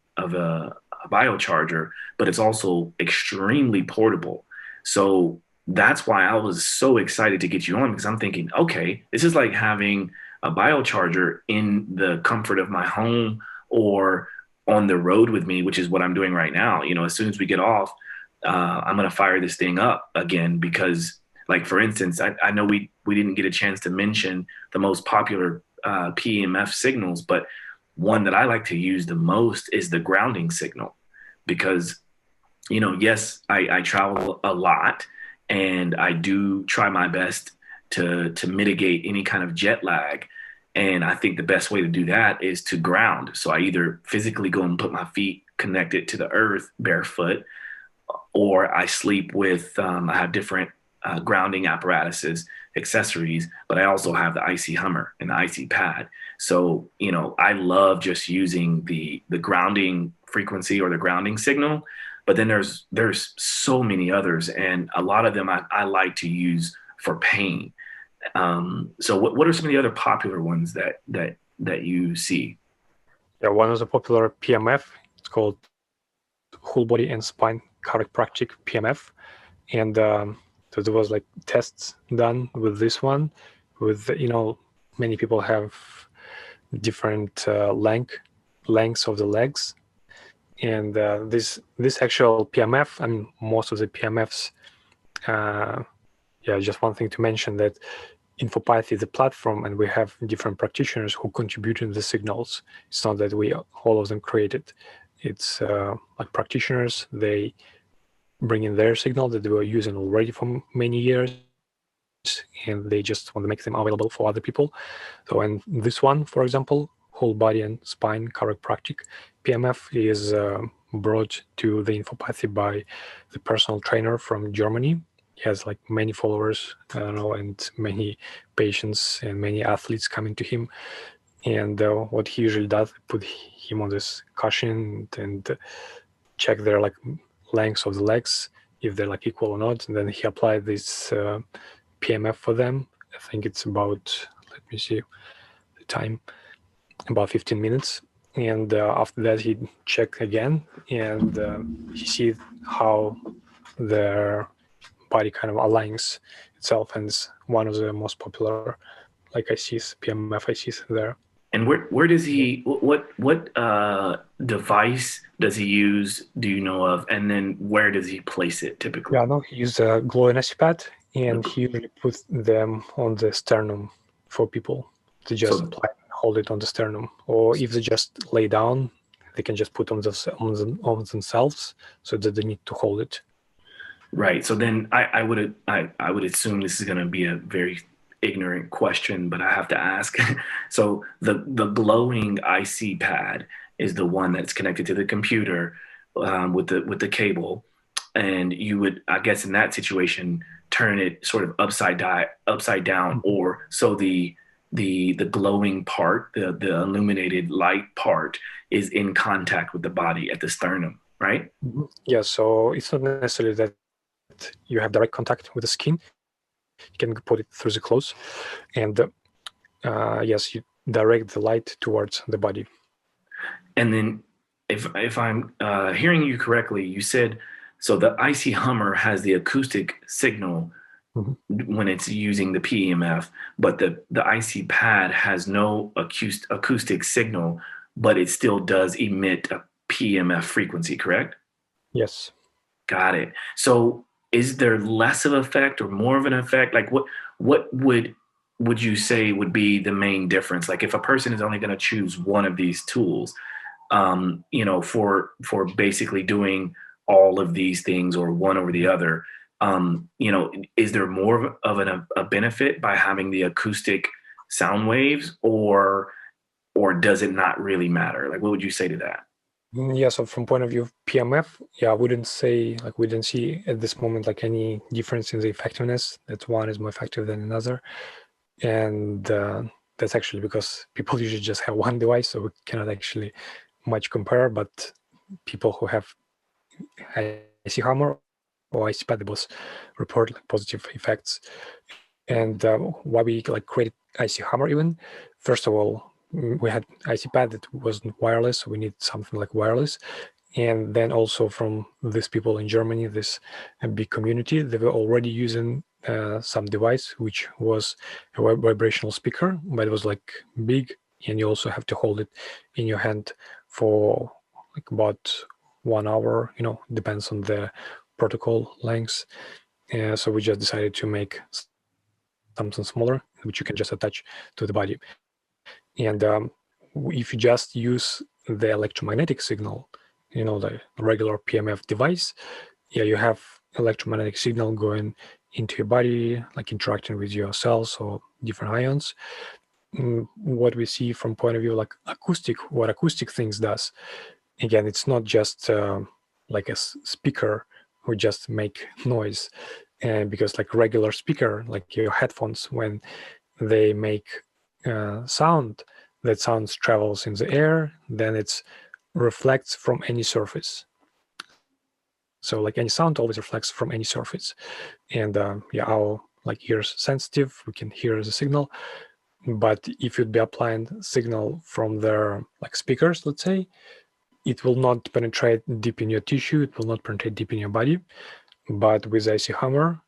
biocharger, but it's also extremely portable. So that's why I was so excited to get you on, because I'm thinking, okay, this is like having a biocharger in the comfort of my home or on the road with me, which is what I'm doing right now. As soon as we get off, I'm going to fire this thing up again because, like, for instance, I know we didn't get a chance to mention the most popular PMF signals, but one that I like to use the most is the grounding signal because, yes, I travel a lot and I do try my best to mitigate any kind of jet lag. And I think the best way to do that is to ground. So I either physically go and put my feet connected to the earth barefoot, or I sleep with, I have different grounding apparatuses, accessories, but I also have the IC Hummer and the IC Pad. So, I love just using the grounding frequency or the grounding signal, but then there's so many others, and a lot of them I like to use for pain. So what are some of the other popular ones that you see? Yeah, one of the popular PMF, it's called whole body and spine chiropractic PMF, and so there was like tests done with this one. With many people have different lengths of the legs, and this actual PMF, I mean, most of the PMFs. Just one thing to mention that Infopathy is a platform, and we have different practitioners who contribute in the signals. It's not that we all of them created. It's like practitioners, they bring in their signal that they were using already for many years, and they just want to make them available for other people. So, and this one, for example, whole body and spine chiropractic PMF is brought to the Infopathy by the personal trainer from Germany. He has like many followers, and many patients and many athletes coming to him. And what he usually does, put him on this cushion and check their like lengths of the legs, if they're like equal or not. And then he applied this PMF for them. I think it's about, let me see the time, about 15 minutes. And after that, he checked again, and he sees how their body kind of aligns itself, and it's one of the most popular like ICs, PMF ICs there. And where does he, what device does he use, do you know of? And then where does he place it typically? Yeah, no, he used a glow and pad, and he usually puts them on the sternum for people to just apply hold it on the sternum, or if they just lay down, they can just put on themselves, so that they need to hold it. Right. So then I would assume this is going to be a very ignorant question, but I have to ask. So the glowing IC pad is the one that's connected to the computer with the cable, and you would, I guess, in that situation, turn it sort of upside down, or so the glowing part, the illuminated light part, is in contact with the body at the sternum, right? Yeah. So it's not necessarily that you have direct contact with the skin. You can put it through the clothes, and yes, you direct the light towards the body. And then, if I'm hearing you correctly, you said so the IC Hummer has the acoustic signal when it's using the PEMF, but the IC Pad has no acoustic signal, but it still does emit a PMF frequency, correct? Yes. Got it. So is there less of effect or more of an effect? Like what would you say would be the main difference? Like if a person is only going to choose one of these tools, for basically doing all of these things or one over the other, is there more of a benefit by having the acoustic sound waves, or does it not really matter? Like, what would you say to that? Yeah, so from point of view of PMF, yeah, I wouldn't say, like, we didn't see at this moment like any difference in the effectiveness, that one is more effective than another. And that's actually because people usually just have one device, so we cannot actually much compare. But people who have IC Hammer or IC Padables report like positive effects. And why we like created IC Hammer even, first of all, we had IC Pad that wasn't wireless, so we need something like wireless. And then also from these people in Germany, this big community, they were already using some device which was a vibrational speaker, but it was like big, and you also have to hold it in your hand for like about 1 hour, depends on the protocol length. So we just decided to make something smaller, which you can just attach to the body. And if you just use the electromagnetic signal, the regular PMF device, yeah, you have electromagnetic signal going into your body, like interacting with your cells or different ions. What we see from point of view like what acoustic things does, again, it's not just like a speaker who just make noise, because like regular speaker, like your headphones, when they make sound, that sound travels in the air, then it reflects from any surface. So like any sound always reflects from any surface. And yeah, our like ears sensitive, we can hear the signal. But if you'd be applying signal from their like speakers, let's say, it will not penetrate deep in your tissue, it will not penetrate deep in your body. But with IC Hammer,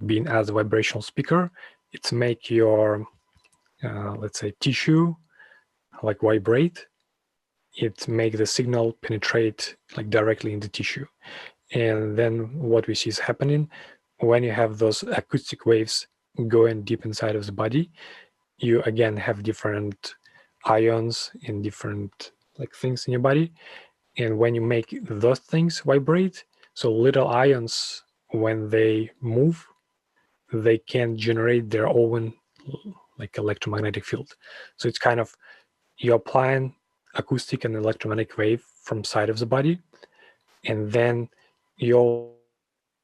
being as a vibrational speaker, it's make your let's say tissue like vibrate. It make the signal penetrate like directly in the tissue. And then what we see is happening when you have those acoustic waves going deep inside of the body, you again have different ions and different like things in your body. And when you make those things vibrate, so little ions, when they move, they can generate their own like electromagnetic field. So it's kind of, you're applying acoustic and electromagnetic wave from side of the body, and then you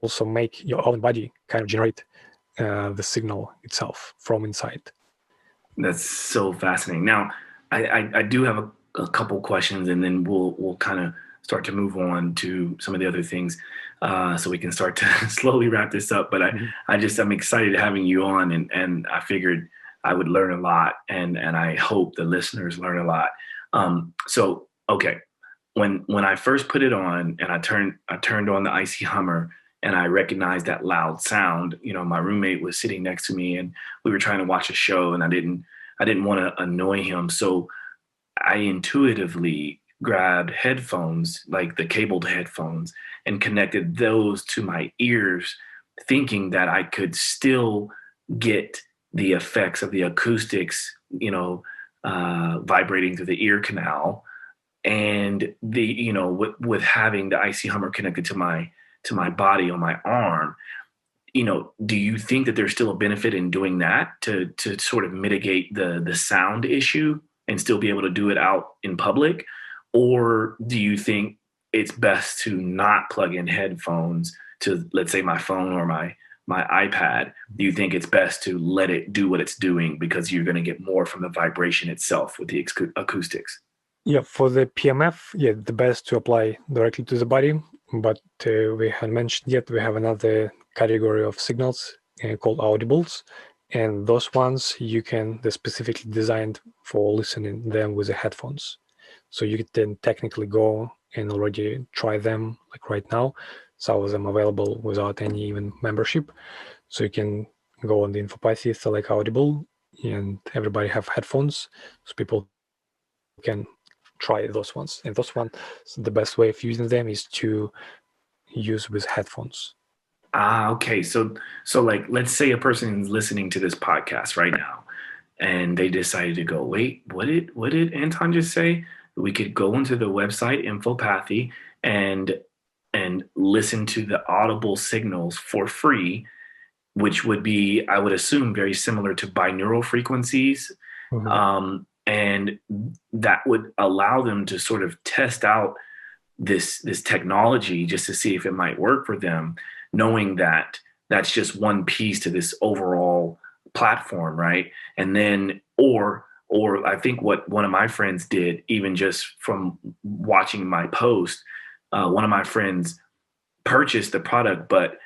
also make your own body kind of generate the signal itself from inside. That's so fascinating. Now, I do have a couple questions, and then we'll kind of start to move on to some of the other things, so we can start to slowly wrap this up. But I'm excited having you on, and I figured I would learn a lot, and I hope the listeners learn a lot. So okay, when I first put it on and I turned on the IC Hummer, and I recognized that loud sound, my roommate was sitting next to me and we were trying to watch a show, and I didn't want to annoy him. So I intuitively grabbed headphones, like the cabled headphones, and connected those to my ears, thinking that I could still get the effects of the acoustics, vibrating through the ear canal, and with having the icy Hummer connected to my body on my arm. Do you think that there's still a benefit in doing that to sort of mitigate the sound issue and still be able to do it out in public? Or do you think it's best to not plug in headphones to, let's say, my phone or my iPad? Do you think it's best to let it do what it's doing because you're going to get more from the vibration itself with the acoustics? Yeah, for the PMF, yeah, the best to apply directly to the body. But we haven't mentioned yet, we have another category of signals called Audibles. And those ones, they're specifically designed for listening them with the headphones. So you can technically go and already try them like right now. Some of them available without any even membership. So you can go on the Infopathy, select Audible, and everybody have headphones. So people can try those ones. And those ones, the best way of using them is to use with headphones. Okay. So like, let's say a person is listening to this podcast right now, and they decided to go, wait, what did Anton just say? We could go into the website Infopathy and listen to the audible signals for free, which would be, I would assume, very similar to binaural frequencies. Mm-hmm. And that would allow them to sort of test out this technology just to see if it might work for them, knowing that that's just one piece to this overall platform, right? And then, or I think what one of my friends did, even just from watching my post, one of my friends purchased the product, but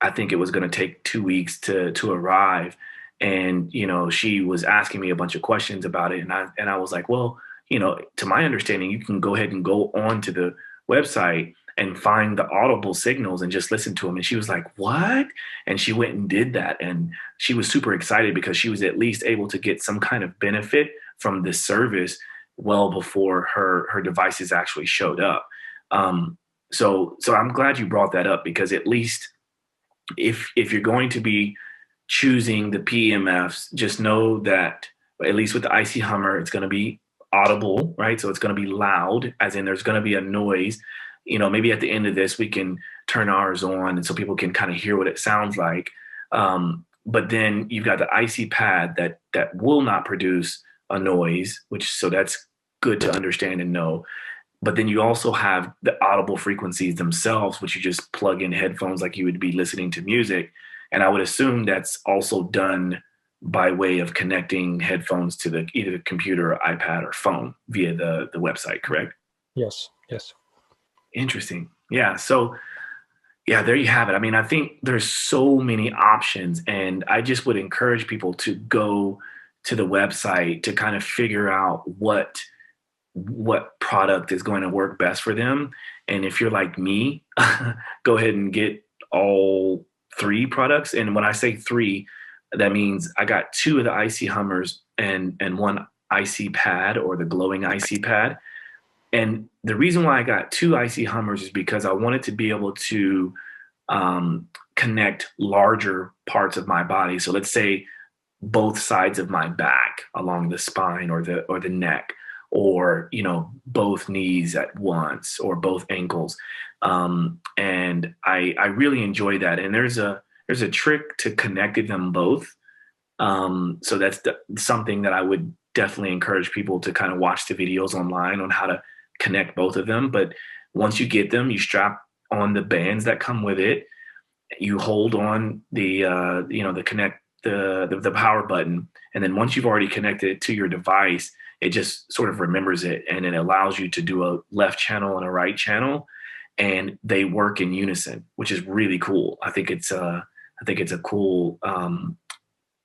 I think it was going to take 2 weeks to arrive. And she was asking me a bunch of questions about it, and I was like, well, to my understanding, you can go ahead and go on to the website and find the audible signals and just listen to them. And she was like, what? And she went and did that, and she was super excited because she was at least able to get some kind of benefit from this service well before her devices actually showed up. So I'm glad you brought that up, because at least if you're going to be choosing the PMFs, just know that at least with the icy Hummer, it's going to be audible, right? So it's going to be loud, as in there's going to be a noise. Maybe at the end of this, we can turn ours on, and so people can kind of hear what it sounds like. But then you've got the icy pad that will not produce a noise, so that's good to understand and know. But then you also have the audible frequencies themselves, which you just plug in headphones like you would be listening to music. And I would assume that's also done by way of connecting headphones to either the computer or iPad or phone via the website, correct? Yes. Interesting. Yeah. So, yeah, there you have it. I mean, I think there's so many options, and I just would encourage people to go to the website to kind of figure out what product is going to work best for them. And if you're like me, go ahead and get all 3 products. And when I say 3, that means I got 2 of the icy Hummers and 1 icy pad, or the glowing icy pad. And the reason why I got 2 icy Hummers is because I wanted to be able to connect larger parts of my body. So let's say both sides of my back along the spine or the neck, or both knees at once, or both ankles. And I really enjoy that. And there's a trick to connecting them both. So that's something that I would definitely encourage people to kind of watch the videos online on how to connect both of them. But once you get them, you strap on the bands that come with it. You hold on the power button, and then once you've already connected it to your device, it just sort of remembers it, and it allows you to do a left channel and a right channel, and they work in unison, which is really cool. I think it's a cool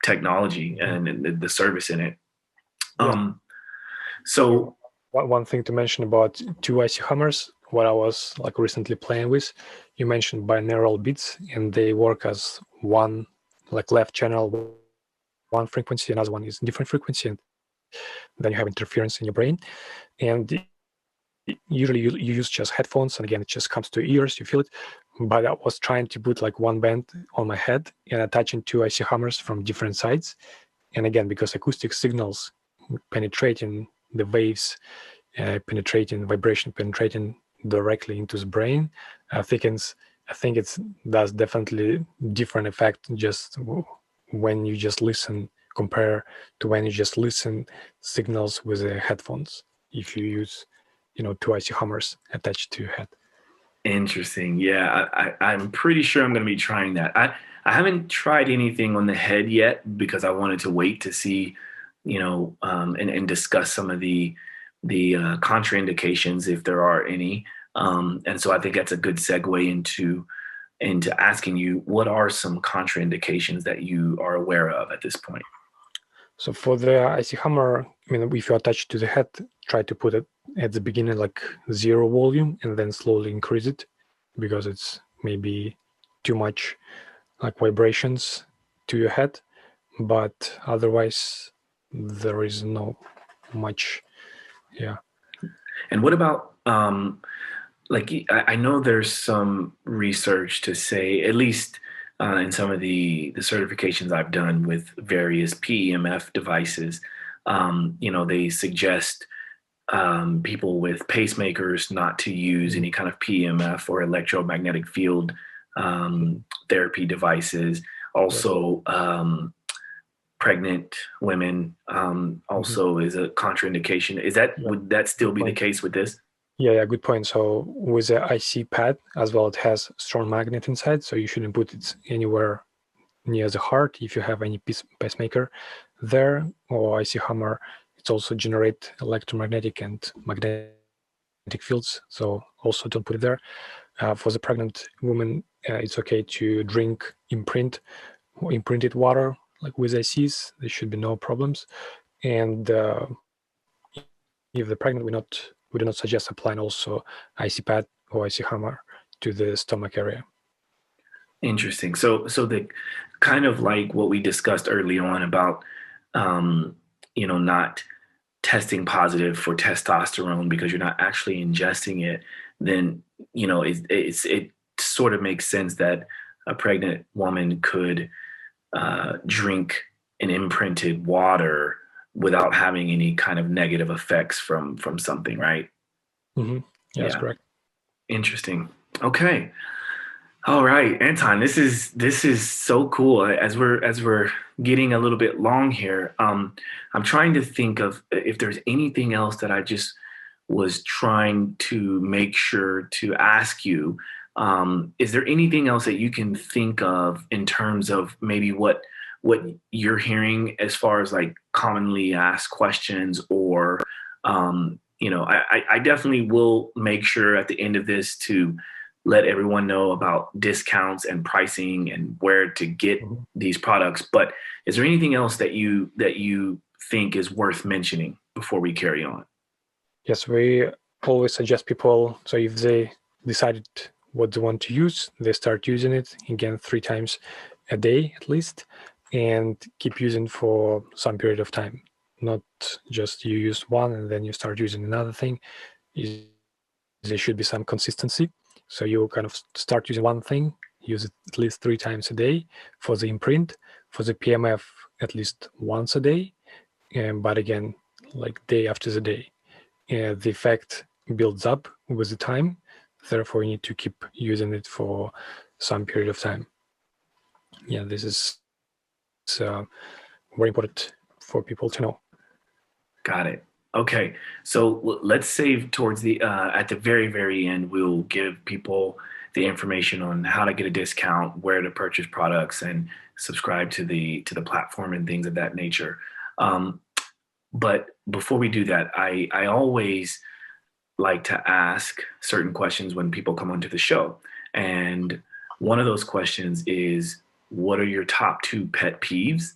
technology, and the service in it. So one thing to mention about 2 icy Hummers, what I was like recently playing with, you mentioned binaural beats, and they work as one like left channel, one frequency, another one is different frequency, and then you have interference in your brain. And usually you use just headphones, and again, it just comes to ears, you feel it. But I was trying to put like one band on my head and attaching 2 icy Hummers from different sides. And again, because acoustic signals penetrating the waves, penetrating vibration, penetrating directly into the brain, thickens. I think it does definitely different effect just when you just listen, compare to when you just listen signals with the headphones. If you use, two IC hammers attached to your head. Interesting. Yeah, I'm pretty sure I'm going to be trying that. I haven't tried anything on the head yet because I wanted to wait to see, and discuss some of the contraindications if there are any. And so I think that's a good segue into asking you, what are some contraindications that you are aware of at this point? So for the IC hammer, if you attach to the head, try to put it at the beginning like 0 volume and then slowly increase it, because it's maybe too much like vibrations to your head. But otherwise, there is no much, yeah. And what about I know there's some research to say, at least in some of the certifications I've done with various PEMF devices, they suggest people with pacemakers not to use any kind of PMF or electromagnetic field therapy devices. Also, pregnant women also is a contraindication. Would that still be the case with this? Yeah, good point. So with the IC pad as well, it has strong magnet inside, so you shouldn't put it anywhere near the heart if you have any pacemaker there, or IC hammer. It's also generate electromagnetic and magnetic fields, so also don't put it there. For the pregnant woman, it's okay to drink imprinted water, like with ICs. There should be no problems. And if the pregnant, we do not suggest applying also IC pad or IC hammer to the stomach area. Interesting. So the kind of like what we discussed early on about, not testing positive for testosterone because you're not actually ingesting it, then, it sort of makes sense that a pregnant woman could drink an imprinted water without having any kind of negative effects from something, right? Mm-hmm. Yeah, that's correct. Interesting. Okay. All right, Anton, this is so cool. As we're getting a little bit long here, I'm trying to think of if there's anything else that I just was trying to make sure to ask you. Is there anything else that you can think of in terms of maybe what you're hearing as far as like commonly asked questions, or I definitely will make sure at the end of this to let everyone know about discounts and pricing and where to get these products. But is there anything else that you think is worth mentioning before we carry on? Yes, we always suggest people, so if they decided what they want to use, they start using it again 3 times a day at least, and keep using for some period of time. Not just you use one and then you start using another thing. There should be some consistency. So you kind of start using one thing, use it at least 3 times a day. For the imprint, for the PMF, at least once a day. But again, like day after the day. The effect builds up with the time. Therefore, you need to keep using it for some period of time. Yeah, this is very important for people to know. Got it. Okay, so let's save towards the at the very, very end, we'll give people the information on how to get a discount, where to purchase products, and subscribe to the platform and things of that nature. But before we do that, I always like to ask certain questions when people come onto the show. And one of those questions is, what are your top 2 pet peeves?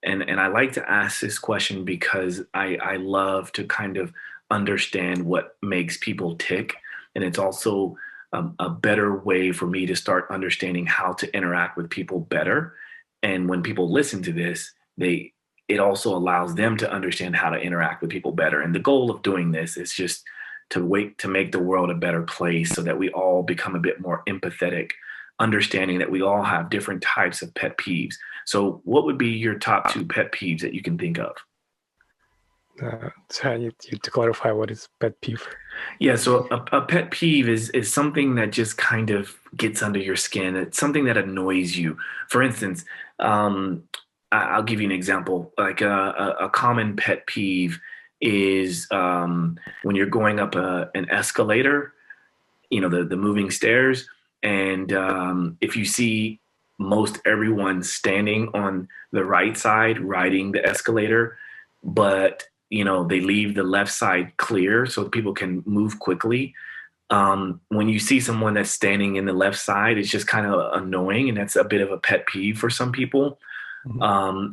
And I like to ask this question because I love to kind of understand what makes people tick. And it's also a better way for me to start understanding how to interact with people better. And when people listen to this, it also allows them to understand how to interact with people better. And the goal of doing this is just to make the world a better place so that we all become a bit more empathetic, understanding that we all have different types of pet peeves. So what would be your top 2 pet peeves that you can think of? So I need you to clarify what is pet peeve. Yeah, so a pet peeve is something that just kind of gets under your skin. It's something that annoys you. For instance, I'll give you an example. Like a common pet peeve is when you're going up an escalator, the moving stairs, and if you see most everyone standing on the right side riding the escalator, but they leave the left side clear so people can move quickly. When you see someone that's standing in the left side, it's just kind of annoying, and that's a bit of a pet peeve for some people.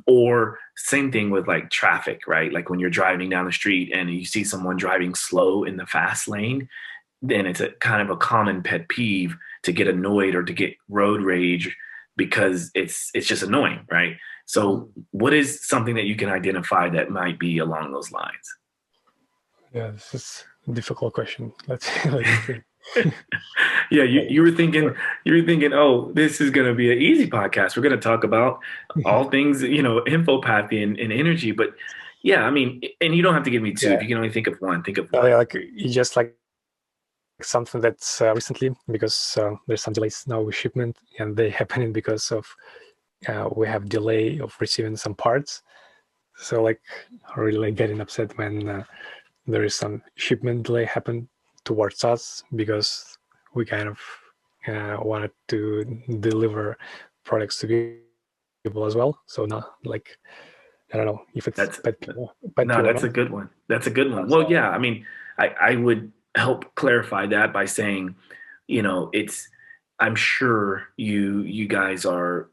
Or same thing with like traffic, right? Like when you're driving down the street and you see someone driving slow in the fast lane, then it's a kind of a common pet peeve to get annoyed or to get road rage because it's just annoying, right? So what is something that you can identify that might be along those lines? Yeah, this is a difficult question. Let's see. Yeah, you were thinking, oh, this is going to be an easy podcast. We're going to talk about all things, infopathy and energy. But yeah, I mean, and you don't have to give me two. Yeah. If you can only think of one, think of one. Like you just like something that's recently, because there's some delays now with shipment, and they happening because of we have delay of receiving some parts. So like really like getting upset when there is some shipment delay happen towards us, because we kind of wanted to deliver products to people as well. So not like, I don't know if it's That's a good one. That's a good one. Well, yeah, I mean, I would help clarify that by saying, I'm sure you guys are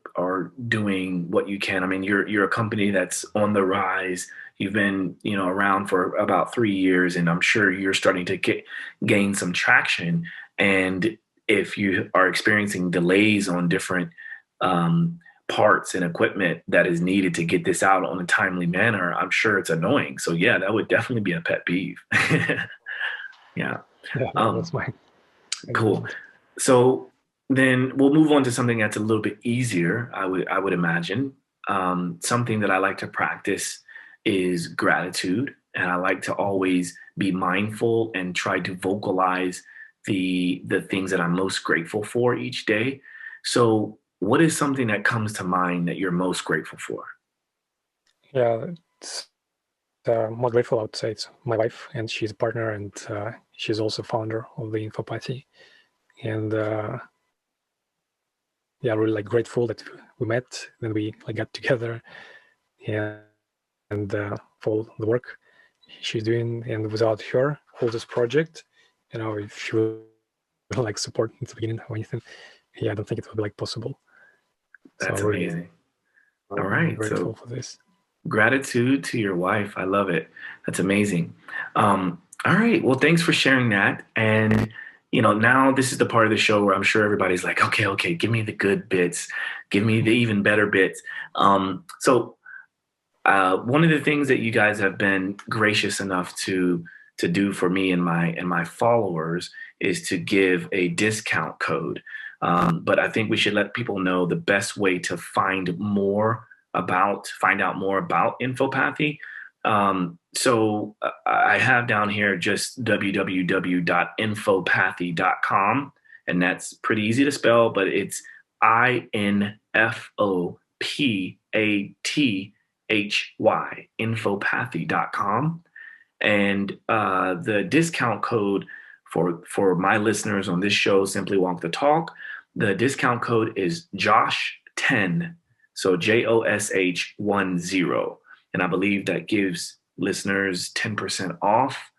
doing what you can. I mean, you're a company that's on the rise. You've been, around for about 3 years, and I'm sure you're starting to gain some traction. And if you are experiencing delays on different parts and equipment that is needed to get this out on a timely manner, I'm sure it's annoying. So yeah, that would definitely be a pet peeve. Yeah. That's mine. Cool. So then we'll move on to something that's a little bit easier, I would imagine. Something that I like to practice is gratitude, and I like to always be mindful and try to vocalize the things that I'm most grateful for each day. So what is something that comes to mind that you're most grateful for? Yeah, it's more grateful, I would say it's my wife, and she's a partner, and she's also founder of the Infopathy. And yeah, really like grateful that we met, then we like got together, and for the work she's doing. And without her, all this project, if she would like support in the beginning or anything, yeah, I don't think it would be like possible. That's so amazing. All right, grateful so for this. gratitude to your wife. I love it. That's amazing. All right. Well, thanks for sharing that. And, now this is the part of the show where I'm sure everybody's like, okay, give me the good bits. Give me the even better bits. So one of the things that you guys have been gracious enough to do for me and my followers is to give a discount code. But I think we should let people know the best way to find out more about Infopathy. So I have down here just www.infopathy.com, and that's pretty easy to spell, but it's INFOPATHY, infopathy.com. And the discount code for my listeners on this show, Simply Walk the Talk, the discount code is JOSH10. So JOSH10. And I believe that gives listeners 10% off.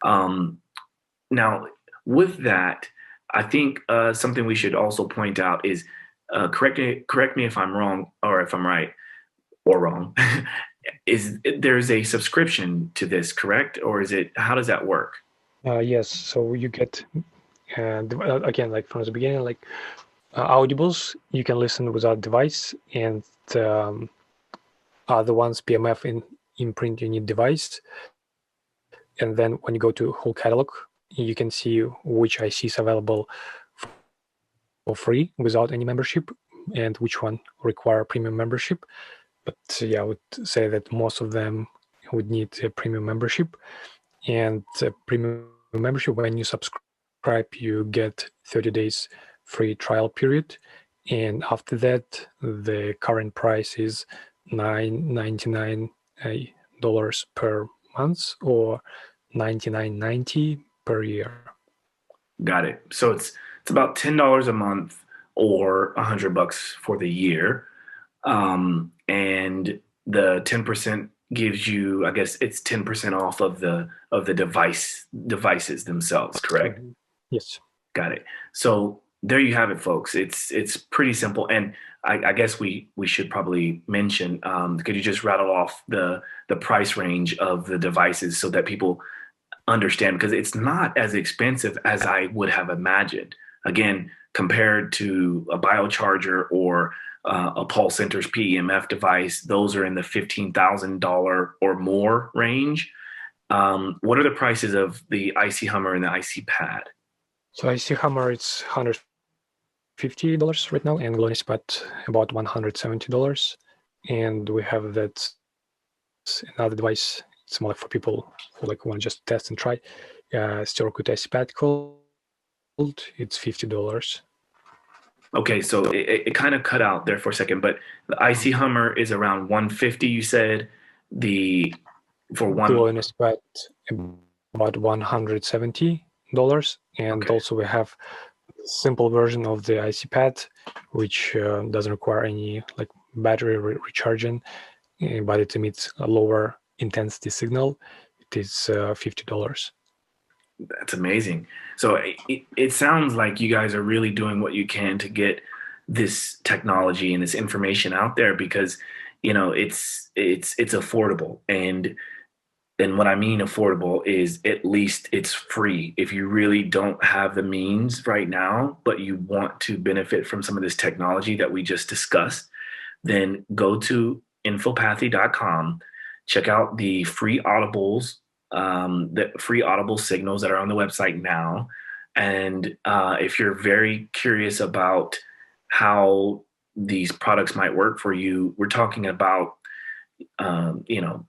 Now, with that, I think something we should also point out is, correct me if I'm wrong or if I'm right or wrong. There's a subscription to this, correct? Or how does that work? Yes, so you get, again, like from the beginning, like Audibles, you can listen without device, and other ones, PMF in imprint, you need device. And then when you go to whole catalog, you can see which ICs available for free without any membership, and which one require premium membership. But yeah, I would say that most of them would need a premium membership. And premium membership, when you subscribe, you get 30 days free trial period. And after that, the current price is $9.99 per month or $99.90 per year. Got it. So it's about $10 a month or $100 for the year. And the 10% gives you, I guess it's 10% off of the devices themselves, correct? Yes. Got it. So there you have it, folks. It's pretty simple. And I guess we should probably mention, could you just rattle off the price range of the devices so that people understand? Because it's not as expensive as I would have imagined. Again, compared to a biocharger or a Pulse Center's PEMF device, those are in the $15,000 or more range. What are the prices of the IC Hummer and the IC Pad? So IC Hummer, it's $150 right now, and Glonis Pad about $170. And we have that another device. It's more for people who like want to just test and try. Sterocute IC Pad called. It's $50. Okay, so it kind of cut out there for a second, but the IC Hummer is around $150. You said for one Glonis Pad about $170. And okay. Also we have a simple version of the IC Pad, which doesn't require any like battery recharging, but it emits a lower intensity signal. It is $50. That's amazing. So it sounds like you guys are really doing what you can to get this technology and this information out there, because it's affordable. And what I mean affordable is at least it's free. If you really don't have the means right now, but you want to benefit from some of this technology that we just discussed, then go to infopathy.com, check out the free Audibles, the free Audible signals that are on the website now. And if you're very curious about how these products might work for you, we're talking about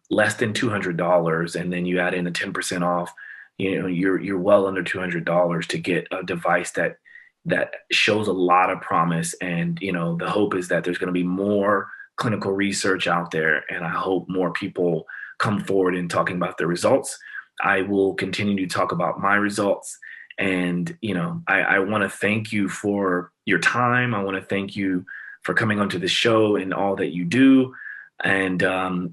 less than $200, and then you add in a 10% off, you're well under $200 to get a device that shows a lot of promise. And the hope is that there's going to be more clinical research out there, and I hope more people come forward in talking about their results. I will continue to talk about my results, and I want to thank you for your time. I want to thank you for coming onto the show and all that you do. And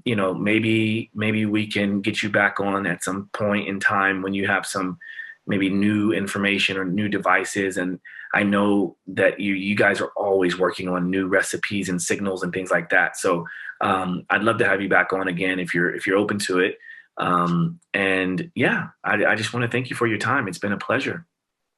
maybe we can get you back on at some point in time when you have some maybe new information or new devices. And I know that you guys are always working on new recipes and signals and things like that. So I'd love to have you back on again if you're open to it. And yeah, I just want to thank you for your time. It's been a pleasure.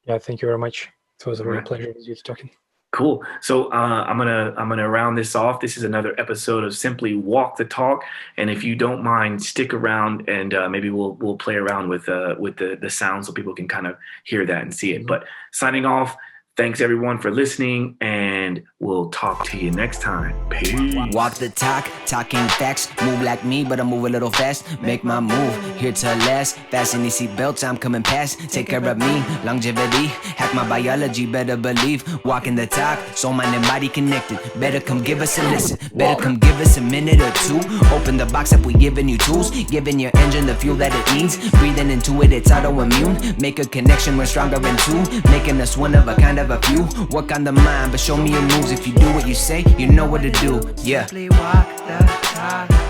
Yeah, thank you very much. It was a real pleasure with you talking. Cool. So I'm gonna round this off. This is another episode of Simply Walk the Talk, and if you don't mind, stick around, and maybe we'll play around with the sound so people can kind of hear that and see it. But signing off. Thanks everyone for listening, and we'll talk to you next time. Peace. Walk the talk, talking facts. Move like me, but I move a little fast. Make my move, here to last. Fasten these seat belts, I'm coming past. Take care of me, longevity. Hack my biology, better believe. Walking the talk, soul, mind, and body connected. Better come give us a listen. Better come give us a minute or two. Open the box up, we giving you tools. Giving your engine the fuel that it needs. Breathing into it, it's autoimmune. Make a connection, we're stronger in two. Making us one of a kind of a few. Work on the mind, but show me your moves. If you do what you say, you know what to do. Yeah. Simply walk the talk.